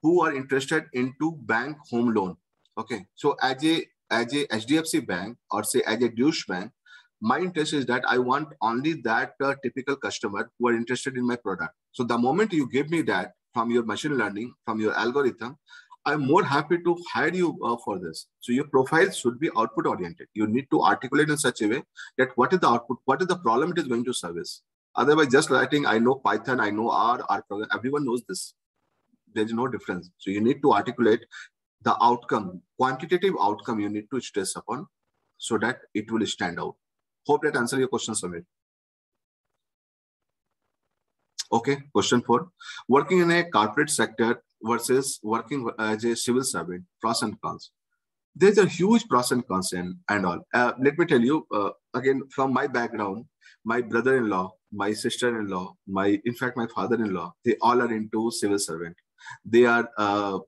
who are interested into bank home loan. Okay. So as a HDFC bank or say as a Deutsche Bank, my interest is that I want only that typical customer who are interested in my product. So the moment you give me that from your machine learning, from your algorithm, I'm more happy to hire you for this. So your profile should be output oriented. You need to articulate in such a way that what is the output, what is the problem it is going to service. Otherwise, just writing, I know Python, I know R program, everyone knows this. There's no difference. So you need to articulate the outcome, quantitative outcome you need to stress upon so that it will stand out. Hope that answers your question, Samir. Okay, question 4. Working in a corporate sector versus working as a civil servant, pros and cons. There's a huge pros and cons and all. Let me tell you, again, from my background, my brother-in-law, my sister-in-law, in fact, my father-in-law, they all are into civil servant. They are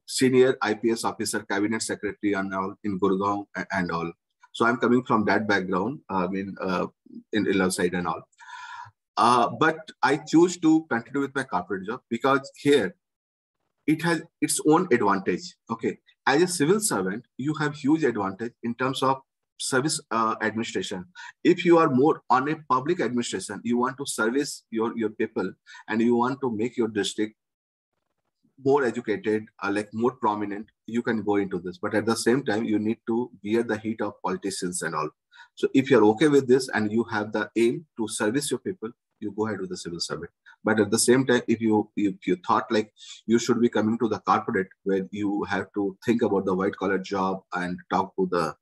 senior IPS officer, cabinet secretary and all in Gurgaon and all. So I'm coming from that background, in Illinois side and all. But I choose to continue with my corporate job because here it has its own advantage. Okay, as a civil servant, you have huge advantage in terms of service administration. If you are more on a public administration, you want to service your people and you want to make your district more educated, like more prominent, you can go into this. But at the same time, you need to bear the heat of politicians and all. So if you're okay with this and you have the aim to service your people, you go ahead with the civil servant. But at the same time, if you thought like you should be coming to the corporate where you have to think about the white collar job and talk to the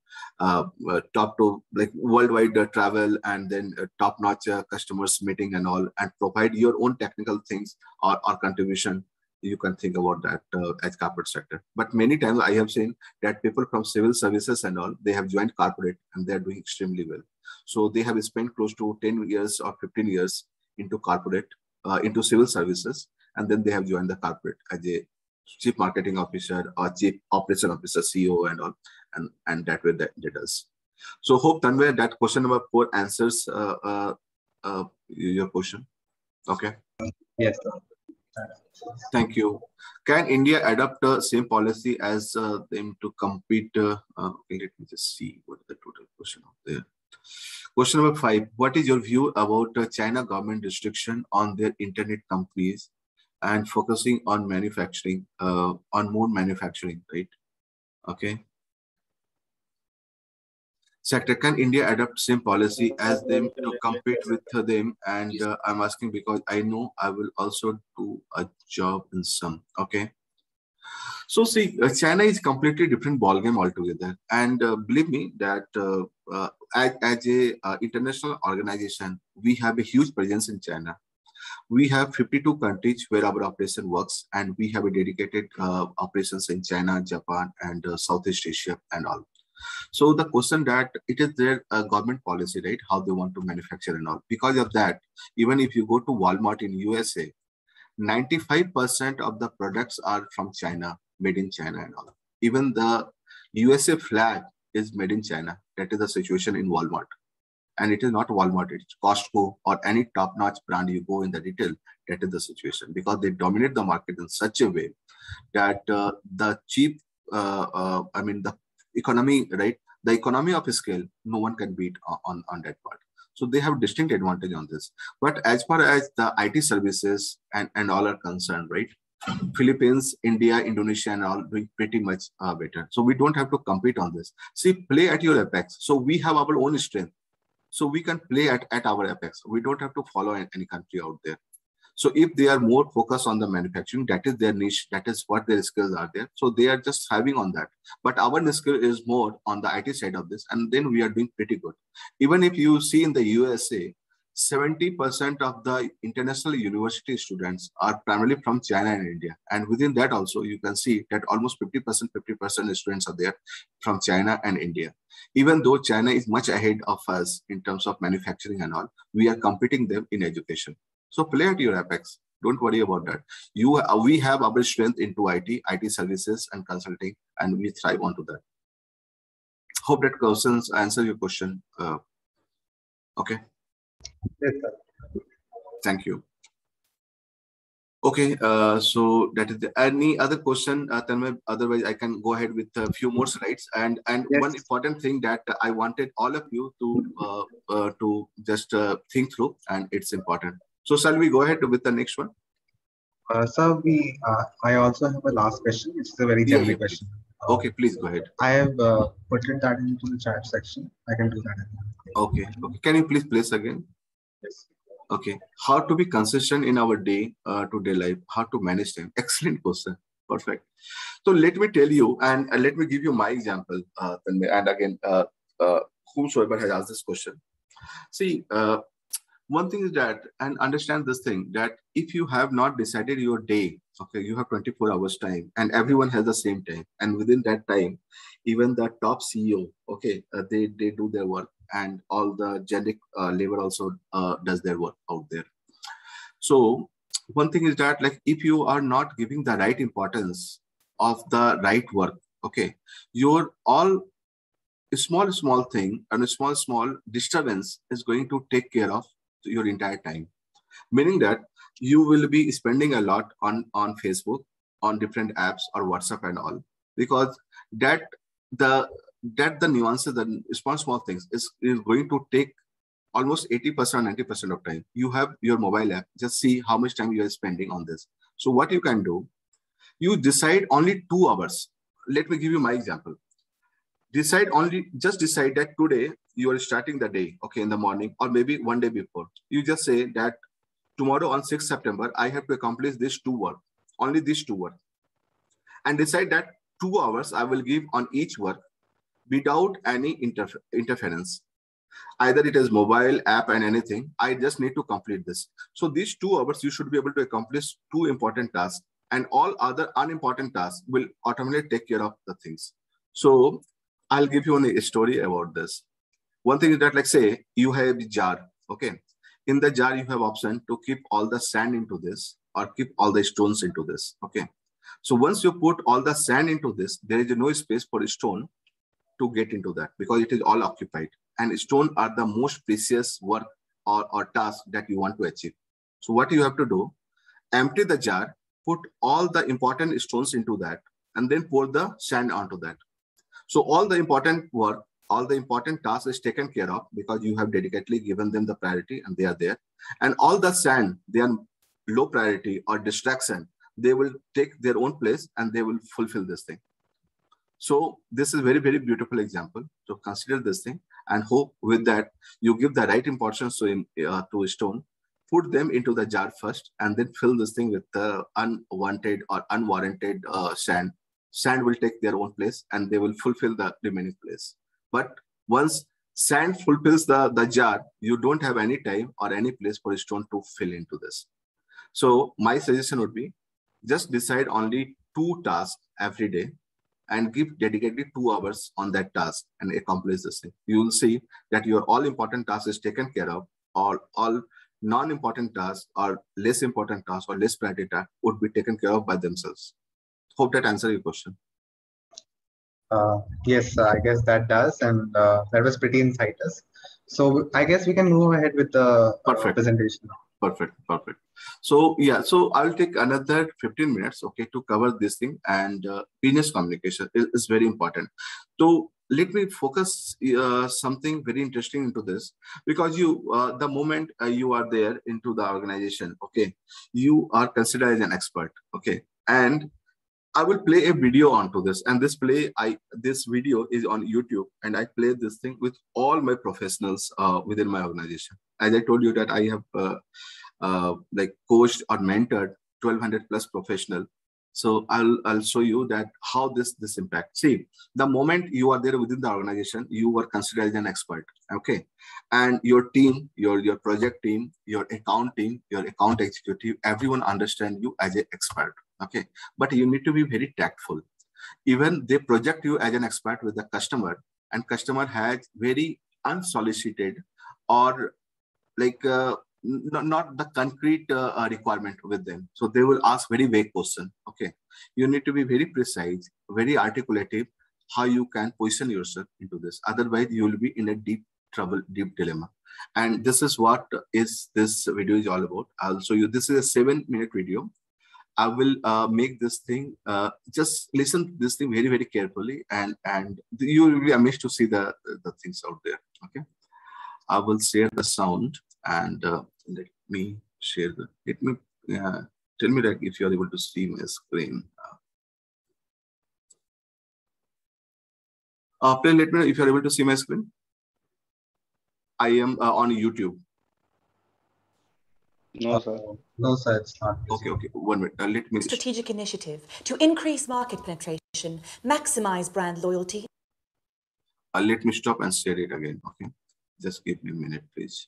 like worldwide travel and then top notch customers meeting and all, and provide your own technical things or contribution, you can think about that as corporate sector. But many times I have seen that people from civil services and all, they have joined corporate and they're doing extremely well. So they have spent close to 10 years or 15 years into corporate, into civil services, and then they have joined the corporate as a chief marketing officer or chief operation officer, CEO and all, and that way that does. So hope Tanvay that question number 4 answers your question. Okay. Yes. Thank you. Can India adopt the same policy as them to compete? Let me just see what the total question out there. Question number 5. What is your view about China government restriction on their internet companies and focusing on manufacturing, on more manufacturing, right? Okay. Sector, can India adopt same policy as them to compete with them? And I'm asking because I know I will also do a job in some. Okay. So see, China is completely different ballgame altogether. And believe me that as a international organization, we have a huge presence in China. We have 52 countries where our operation works, and we have a dedicated operations in China, Japan, and Southeast Asia and all. So the question that it is their government policy, right? How they want to manufacture and all. Because of that, even if you go to Walmart in USA, 95% of the products are from China, made in China and all. Even the USA flag is made in China. That is the situation in Walmart. And it is not Walmart, it's Costco or any top-notch brand you go in the retail, that is the situation. Because they dominate the market in such a way that the cheap, the economy, right? The economy of scale, no one can beat on that part. So they have distinct advantage on this. But as far as the IT services and all are concerned, right? Philippines, India, Indonesia and all doing pretty much better. So we don't have to compete on this. See, play at your apex. So we have our own strength. So we can play at our apex. We don't have to follow any country out there. So if they are more focused on the manufacturing, that is their niche, that is what their skills are there. So they are just having on that. But our skill is more on the IT side of this. And then we are doing pretty good. Even if you see in the USA, 70% of the international university students are primarily from China and India. And within that also, you can see that almost 50% students are there from China and India. Even though China is much ahead of us in terms of manufacturing and all, we are competing them in education. So play at your apex. Don't worry about that. We have our strength into IT services and consulting, and we thrive onto that. Hope that questions answer your question. Okay. Yes, sir. Thank you. Okay, so that is any other question, Tanmay? Otherwise, I can go ahead with a few more slides. And yes. One important thing that I wanted all of you to just think through, and it's important. So shall we go ahead with the next one? Sir, I also have a last question, which is a very general question. Okay, please go ahead. I have put that into the chat section. I can do that. Okay. Can you please place again? Yes. Okay, how to be consistent in our day to day life, how to manage time. Excellent question. Perfect. So let me tell you, and let me give you my example. And again, whomsoever has asked this question. See, one thing is that, and understand this thing, that if you have not decided your day, okay, you have 24 hours time, and everyone has the same time, and within that time, even the top CEO, okay, they do their work, and all the generic labor also does their work out there. So one thing is that, like, if you are not giving the right importance of the right work, okay, your all small thing and a small disturbance is going to take care of your entire time, meaning that you will be spending a lot on Facebook, on different apps or WhatsApp and all, because that the nuances, the small things is going to take almost 80% 90% of time. You have your mobile app, just see how much time you are spending on this. So what you can do, you decide only 2 hours. Let me give you my example. Just decide that today you are starting the day, okay, in the morning, or maybe one day before. You just say that tomorrow on 6th September, I have to accomplish this 2 work, only these 2 work. And decide that 2 hours I will give on each work without any interference. Either it is mobile, app and anything, I just need to complete this. So these 2 hours, you should be able to accomplish 2 important tasks, and all other unimportant tasks will automatically take care of the things. So I'll give you a story about this. One thing is that, like, say you have a jar, okay? In the jar, you have option to keep all the sand into this or keep all the stones into this, okay? So once you put all the sand into this, there is no space for a stone to get into that because it is all occupied. And stone are the most precious work or task that you want to achieve. So what you have to do, empty the jar, put all the important stones into that, and then pour the sand onto that. So all the important work, all the important tasks is taken care of because you have dedicatedly given them the priority and they are there. And all the sand, they are low priority or distraction, they will take their own place and they will fulfill this thing. So this is very, very beautiful example. So consider this thing and hope with that you give the right importance to stone, put them into the jar first, and then fill this thing with the unwanted or unwarranted sand. Sand will take their own place and they will fulfill the remaining place. But once sand fulfills the jar, you don't have any time or any place for a stone to fill into this. So my suggestion would be just decide only 2 tasks every day and give dedicated 2 hours on that task and accomplish this thing. You will see that your all important task is taken care of, or all non-important tasks or less important tasks or less priority tasks would be taken care of by themselves. Hope that answers your question. Yes, I guess that does, and that was pretty insightful. So I guess we can move ahead with the presentation. Perfect. So yeah, so I'll take another 15 minutes, okay, to cover this thing. And business communication is very important. So let me focus something very interesting into this, because the moment you are there into the organization, okay, you are considered as an expert, okay, and I will play a video onto this, and this video is on YouTube, and I play this thing with all my professionals within my organization. As I told you that I have like coached or mentored 1,200 plus professional. So I'll show you that how this impacts. See, the moment you are there within the organization, you were considered as an expert, okay, and your team, your project team, your account team, your account executive, everyone understand you as an expert. Okay, but you need to be very tactful. Even they project you as an expert with the customer, and customer has very unsolicited or like not the concrete requirement with them. So they will ask very vague question. Okay, you need to be very precise, very articulative, how you can position yourself into this. Otherwise, you will be in a deep trouble, deep dilemma. And this is what this video is all about. I'll show you. This is a 7-minute video. I will make this thing, just listen to this thing very, very carefully, and you will be amazed to see the things out there. Okay, I will share the sound, and let me share tell me that if you are able to see my screen. Please let me know if you are able to see my screen. I am on YouTube. No, sir. No, sir, it's not. Okay, okay. 1 minute. Let me. Strategic initiative to increase market penetration, maximize brand loyalty. Let me stop and share it again. Okay, just give me a minute, please.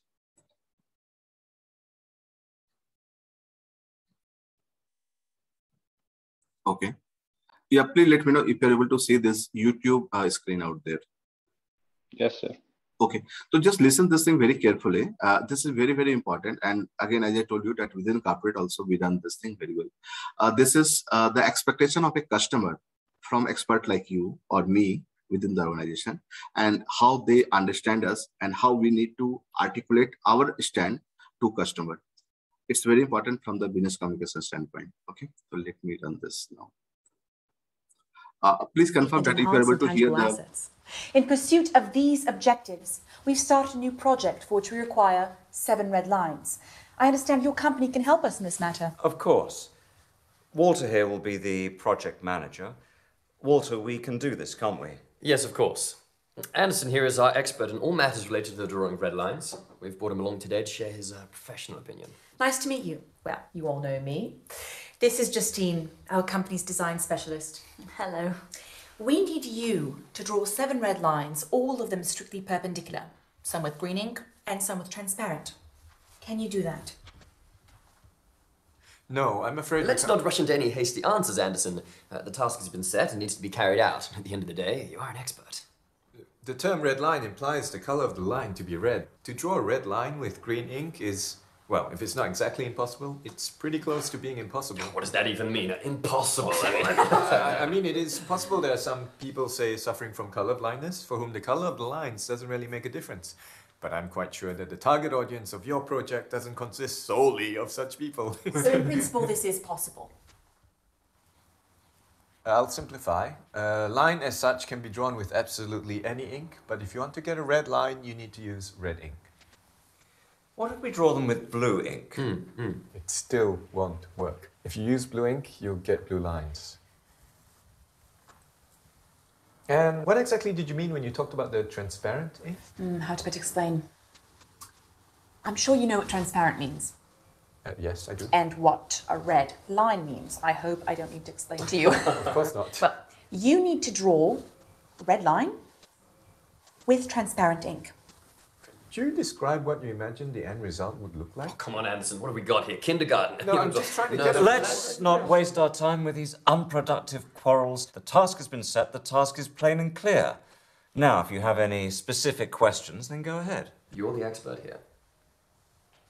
Okay. Yeah, please let me know if you're able to see this YouTube screen out there. Yes, sir. Okay, so just listen this thing very carefully. This is very, very important. And again, as I told you that within corporate also we done this thing very well. This is the expectation of a customer from expert like you or me within the organization, and how they understand us and how we need to articulate our stand to customer. It's very important from the business communication standpoint. Okay, so let me run this now. Please confirm that if you're able to hear the... Assets. In pursuit of these objectives, we've started a new project for which we require 7 red lines. I understand your company can help us in this matter. Of course. Walter here will be the project manager. Walter, we can do this, can't we? Yes, of course. Anderson here is our expert in all matters related to the drawing of red lines. We've brought him along today to share his professional opinion. Nice to meet you. Well, you all know me. This is Justine, our company's design specialist. Hello. We need you to draw 7 red lines, all of them strictly perpendicular, some with green ink and some with transparent. Can you do that? No, I'm afraid... Let's not rush into any hasty answers, Anderson. The task has been set and needs to be carried out. At the end of the day, you are an expert. The term red line implies the color of the line to be red. To draw a red line with green ink is... well, if it's not exactly impossible, it's pretty close to being impossible. What does that even mean? Impossible. I mean, it is possible there are some people, say, suffering from color blindness, for whom the color of the lines doesn't really make a difference. But I'm quite sure that the target audience of your project doesn't consist solely of such people. So in principle, this is possible. I'll simplify. A line as such can be drawn with absolutely any ink, but if you want to get a red line, you need to use red ink. What if we draw them with blue ink? It still won't work. If you use blue ink, you'll get blue lines. And what exactly did you mean when you talked about the transparent ink? How to better explain? I'm sure you know what transparent means. Yes, I do. And what a red line means. I hope I don't need to explain to you. Of course not. Well, you need to draw a red line with transparent ink. Could you describe what you imagine the end result would look like? Oh, come on, Anderson. What have we got here? Kindergarten? No, I'm just trying to get a... Let's not waste our time with these unproductive quarrels. The task has been set. The task is plain and clear. Now, if you have any specific questions, then go ahead. You're the expert here.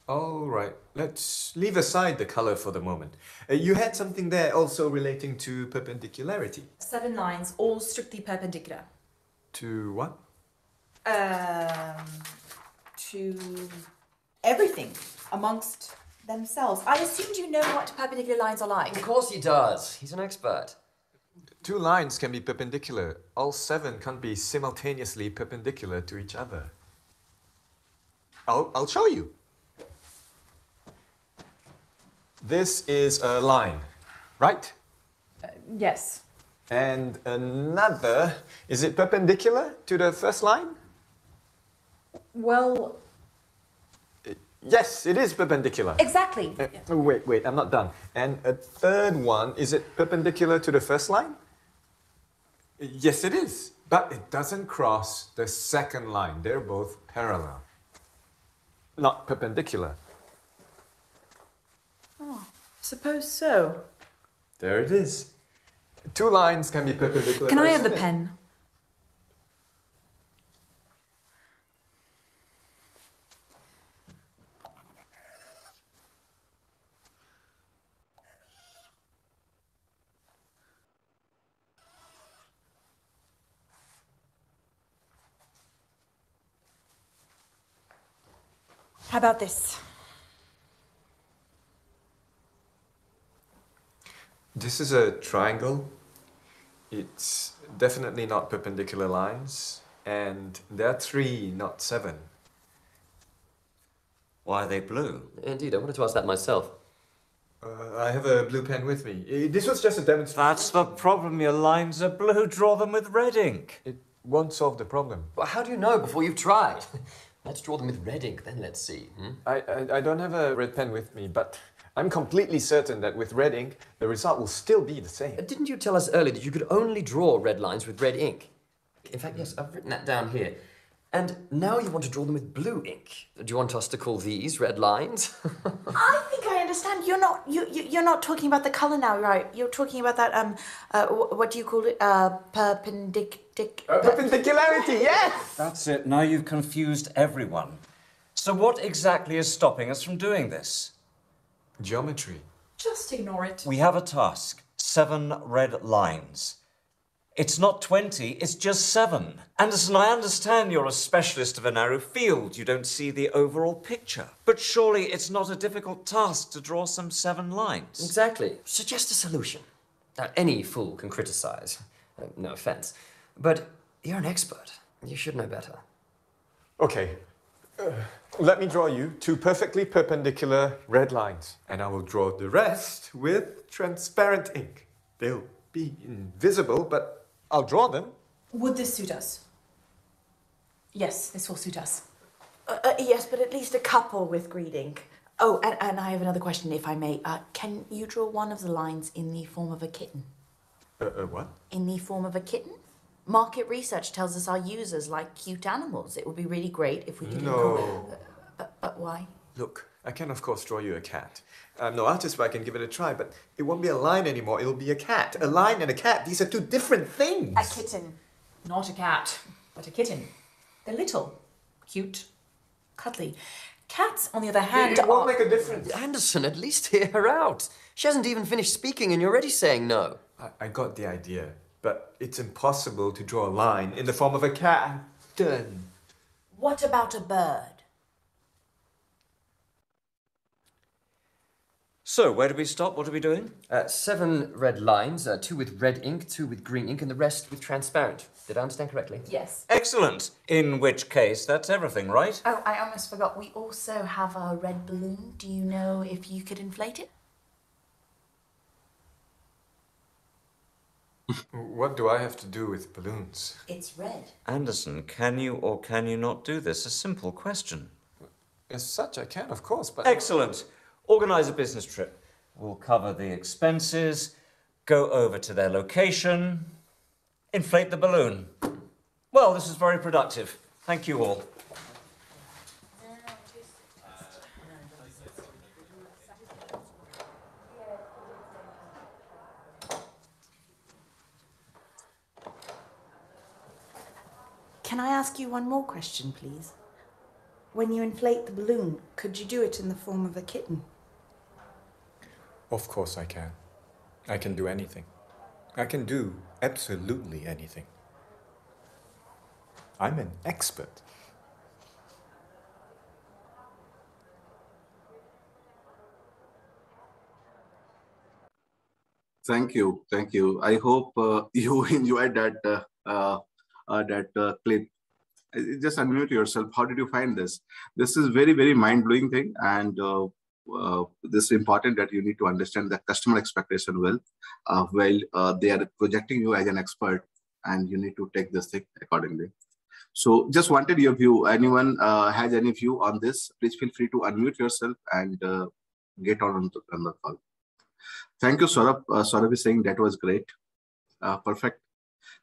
All right. Let's leave aside the color for the moment. You had something there also relating to perpendicularity. 7 lines, all strictly perpendicular. To what? To everything amongst themselves. I assumed you know what perpendicular lines are like. Of course he does. He's an expert. 2 lines can be perpendicular. All 7 can't be simultaneously perpendicular to each other. I'll show you. This is a line, right? Yes. And another, is it perpendicular to the first line? Well... Yes, it is perpendicular. Exactly. Wait, I'm not done. And a third one, is it perpendicular to the first line? Yes, it is. But it doesn't cross the second line. They're both parallel, not perpendicular. Oh, suppose so. There it is. 2 lines can be perpendicular. Can I have the pen? How about this? This is a triangle. It's definitely not perpendicular lines. And there are 3, not 7. Why are they blue? Indeed, I wanted to ask that myself. I have a blue pen with me. This was just a demonstration. That's the problem. Your lines are blue. Draw them with red ink. It won't solve the problem. Well, how do you know before you've tried? Let's draw them with red ink, then let's see. I don't have a red pen with me, but I'm completely certain that with red ink, the result will still be the same. Didn't you tell us earlier that you could only draw red lines with red ink? In fact, yes, I've written that down here. And now you want to draw them with blue ink. Do you want us to call these red lines? I think I understand. You're not talking about the colour now, right? You're talking about that what do you call it? Perpendicularity, yes! That's it. Now you've confused everyone. So what exactly is stopping us from doing this? Geometry. Just ignore it. We have a task. 7 red lines. It's not 20, it's just 7. Anderson, I understand you're a specialist of a narrow field. You don't see the overall picture. But surely it's not a difficult task to draw some 7 lines. Exactly. Suggest a solution. Any fool can criticize. No offense. But you're an expert. You should know better. Okay. Let me draw you 2 perfectly perpendicular red lines, and I will draw the rest with transparent ink. They'll be invisible, but I'll draw them. Would this suit us? Yes, this will suit us. Yes, but at least a couple with green ink. Oh, and I have another question, if I may. Can you draw one of the lines in the form of a kitten? What? In the form of a kitten? Market research tells us our users like cute animals. It would be really great if we could... No. But why? Look, I can of course draw you a cat. I'm no artist, but I can give it a try, but it won't be a line anymore, it'll be a cat. A line and a cat, these are 2 different things. A kitten. Not a cat, but a kitten. They're little, cute, cuddly. Cats, on the other hand, it won't make a difference. Anderson, at least hear her out. She hasn't even finished speaking and you're already saying no. I got the idea, but it's impossible to draw a line in the form of a cat. Done. What about a bird? So, where do we stop? What are we doing? 7 red lines, 2 with red ink, 2 with green ink, and the rest with transparent. Did I understand correctly? Yes. Excellent. In which case, that's everything, right? Oh, I almost forgot. We also have a red balloon. Do you know if you could inflate it? What do I have to do with balloons? It's red. Anderson, can you or can you not do this? A simple question. As such, I can, of course, but... Excellent. Organise a business trip. We'll cover the expenses, go over to their location, inflate the balloon. Well, this is very productive. Thank you all. Can I ask you one more question, please? When you inflate the balloon, could you do it in the form of a kitten? Of course I can. I can do anything. I can do absolutely anything. I'm an expert. Thank you. Thank you. I hope you enjoyed that clip. Just unmute yourself. How did you find this? This is very, very mind-blowing thing, and this is important that you need to understand the customer expectation well, while they are projecting you as an expert, and you need to take this thing accordingly. So just wanted your view. Anyone has any view on this? Please feel free to unmute yourself and get on the call. Thank you, Saurabh. Saurabh is saying that was great. Perfect.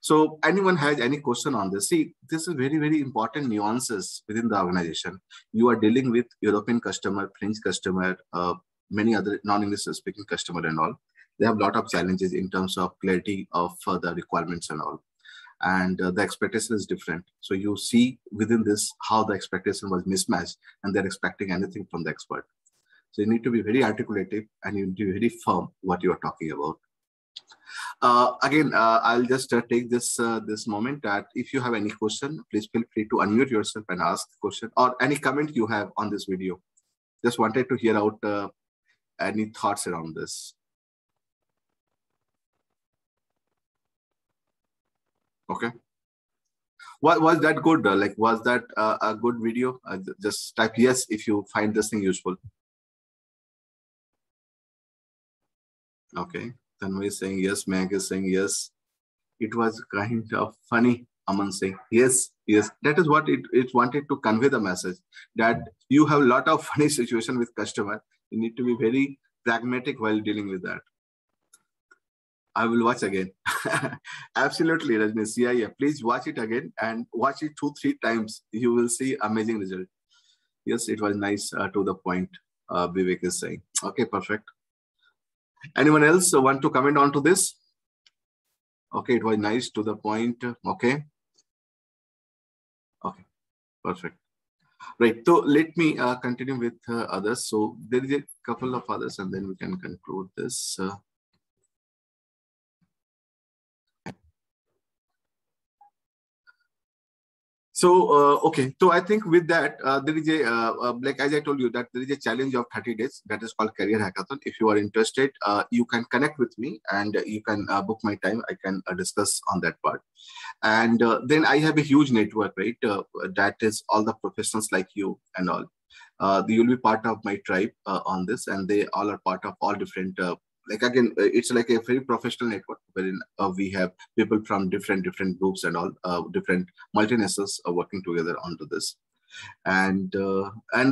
So anyone has any question on this? See, this is very, very important nuances within the organization. You are dealing with European customer, French customer, many other non-English speaking customer and all. They have a lot of challenges in terms of clarity of the requirements and all. And the expectation is different. So you see within this how the expectation was mismatched and they're expecting anything from the expert. So you need to be very articulative and you need to be very firm what you are talking about. Again, I'll just take this moment that if you have any question, please feel free to unmute yourself and ask the question or any comment you have on this video. Just wanted to hear out any thoughts around this. Okay. Was that good? Like, was that a good video? Just type yes if you find this thing useful. Okay. Tanmay is saying yes. Meg is saying yes. It was kind of funny. Aman Singh. Yes, yes. That is what it wanted to convey the message, that you have a lot of funny situation with customer. You need to be very pragmatic while dealing with that. I will watch again. Absolutely, Rajnish. Yeah. Please watch it again and watch it 2-3 times. You will see amazing result. Yes, it was nice to the point, Vivek is saying. Okay, perfect. Anyone else want to comment on to this? Okay, it was nice to the point. Okay. Okay, perfect. Right, so let me continue with others. So there is a couple of others and then we can conclude this. Okay, so I think with that, there is like as I told you, that there is a challenge of 30 days that is called Career Hackathon. If you are interested, you can connect with me and you can book my time. I can discuss on that part. And then I have a huge network, right? That is all the professionals like you and all. You will be part of my tribe on this, and they all are part of all different like again, it's like a very professional network wherein we have people from different groups and all different multinationals working together onto this, and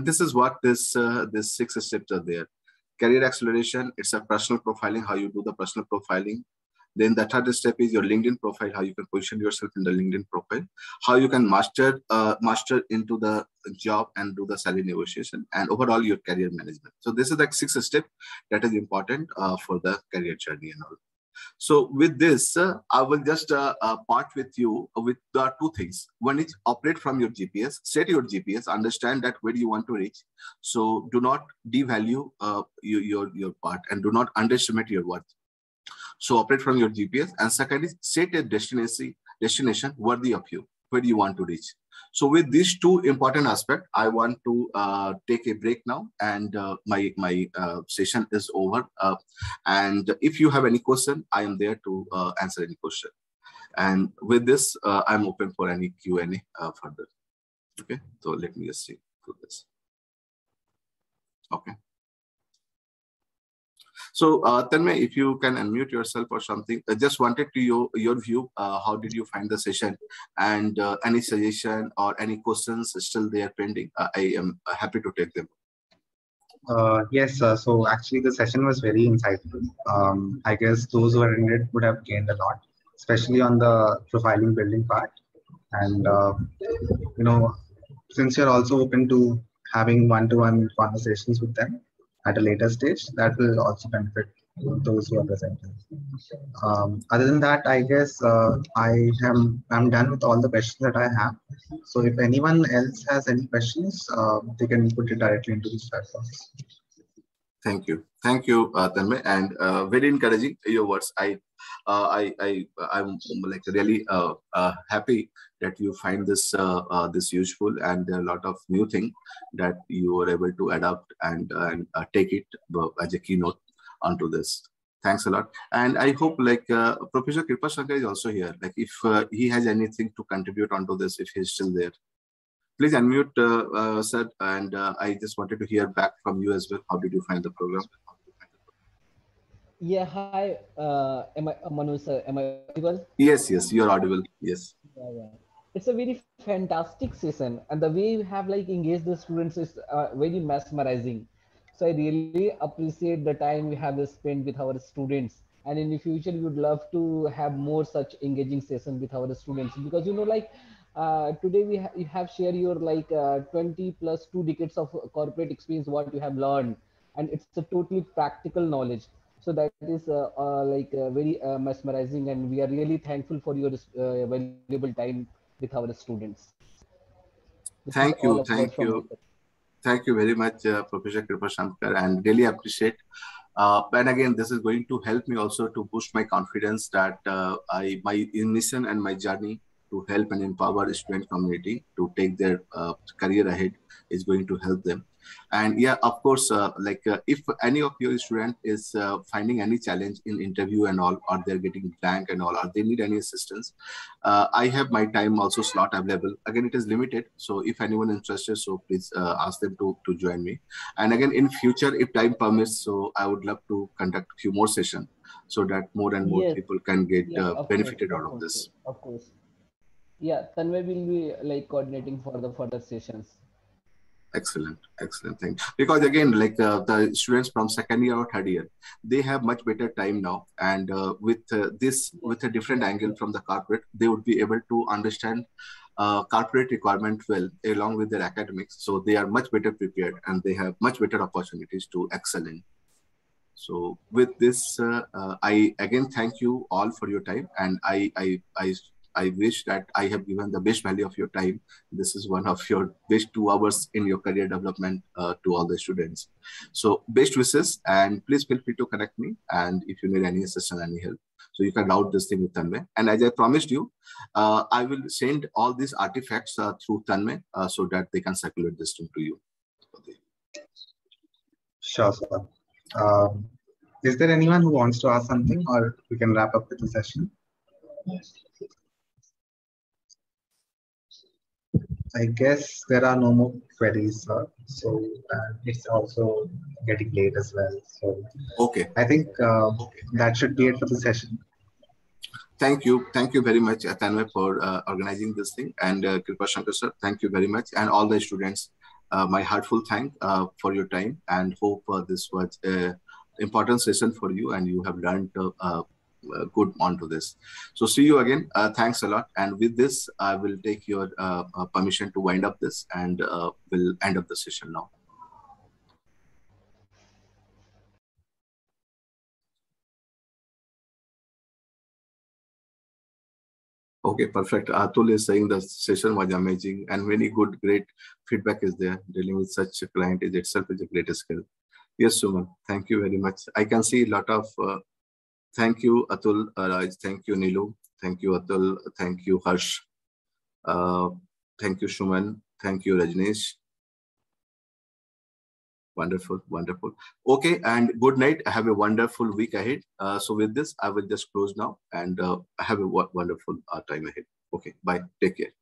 this is what this 6 steps are there. Career acceleration. It's a personal profiling. How you do the personal profiling. Then the third step is your LinkedIn profile, how you can position yourself in the LinkedIn profile, how you can master into the job and do the salary negotiation, and overall your career management. So this is like 6 steps that is important for the career journey and all. So with this, I will just part with you with 2 things. One is operate from your GPS, set your GPS, understand that where you want to reach. So do not devalue your part and do not underestimate your worth. So operate from your GPS, and second is set a destination worthy of you, where you want to reach. So with these 2 important aspects, I want to take a break now, and my session is over. And if you have any question, I am there to answer any question. And with this, I'm open for any Q&A further. Okay, so let me just see through this. Okay. So, Tanmay, if you can unmute yourself or something, I just wanted to your view. How did you find the session, and any suggestion or any questions still there pending? I am happy to take them. Yes, so actually the session was very insightful. I guess those who attended would have gained a lot, especially on the profiling building part. And, you know, since you're also open to having one-to-one conversations with them at a later stage, that will also benefit those who are presenting. Other than that, I guess I'm done with all the questions that I have. So if anyone else has any questions, they can put it directly into the chat box. Thank you, Tanmay, and very encouraging your words. I'm like really happy that you find this this useful, and there are a lot of new things that you were able to adapt and take it as a keynote onto this. Thanks a lot, and I hope like Professor Kripa Shankar is also here. Like if he has anything to contribute onto this, if he's still there. Please unmute, sir, and I just wanted to hear back from you as well. How did you find the program? Yeah, hi. Am I Manu, sir? Am I audible? Yes, you're audible. Yes. Yeah. It's a very fantastic session, and the way you have like engaged the students is very mesmerizing. So I really appreciate the time we have spent with our students. And in the future, we would love to have more such engaging sessions with our students, because like today you have shared your like 20 plus 2 decades of corporate experience, what you have learned, and it's a totally practical knowledge. So that is like very mesmerizing, and we are really thankful for your valuable time with our students. Thank you very much, Professor Kripa Shankar, and really appreciate. And again, this is going to help me also to boost my confidence that my mission and my journey to help and empower student community to take their career ahead is going to help them. And yeah, of course, if any of your student is finding any challenge in interview and all, or they're getting blank and all, or they need any assistance, I have my time also slot available. Again, it is limited. So if anyone interested, so please ask them to join me. And again, in future, if time permits, so I would love to conduct a few more sessions so that more and more people can get benefited out of this. Of course. Yeah, Tanmay will be like coordinating for the further sessions. Excellent, excellent thing. Because again, like the students from second year or third year, they have much better time now, and with with a different angle from the corporate, they would be able to understand corporate requirement well along with their academics. So they are much better prepared, and they have much better opportunities to excel in. So with this, I again thank you all for your time, and I wish that I have given the best value of your time. This is one of your best 2 hours in your career development to all the students. So best wishes, and please feel free to connect me. And if you need any assistance, any help, so you can route this thing with Tanmay. And as I promised you, I will send all these artifacts through Tanmay so that they can circulate this thing to you. Okay. Sure, sir. Is there anyone who wants to ask something, or we can wrap up with the session? I guess there are no more queries, sir. So it's also getting late as well. So okay, I think that should be it for the session. Thank you very much, Tanmay, for organizing this thing, and Kripa Shankar sir, thank you very much, and all the students. My heartful thank for your time, and hope this was an important session for you, and you have learned good onto this. So see you again. Thanks a lot. And with this, I will take your permission to wind up this, and we'll end up the session now. Okay, perfect. Atul is saying the session was amazing, and very good, great feedback is there. Dealing with such a client is itself is a great skill. Yes, Suman, thank you very much. I can see a lot of thank you, Atul, Raj, thank you, Nilu, thank you, Atul, thank you, Harsh, thank you, Shuman, thank you, Rajneesh. Wonderful, wonderful. Okay, and good night. Have a wonderful week ahead. So with this, I will just close now, and have a wonderful time ahead. Okay, bye. Take care.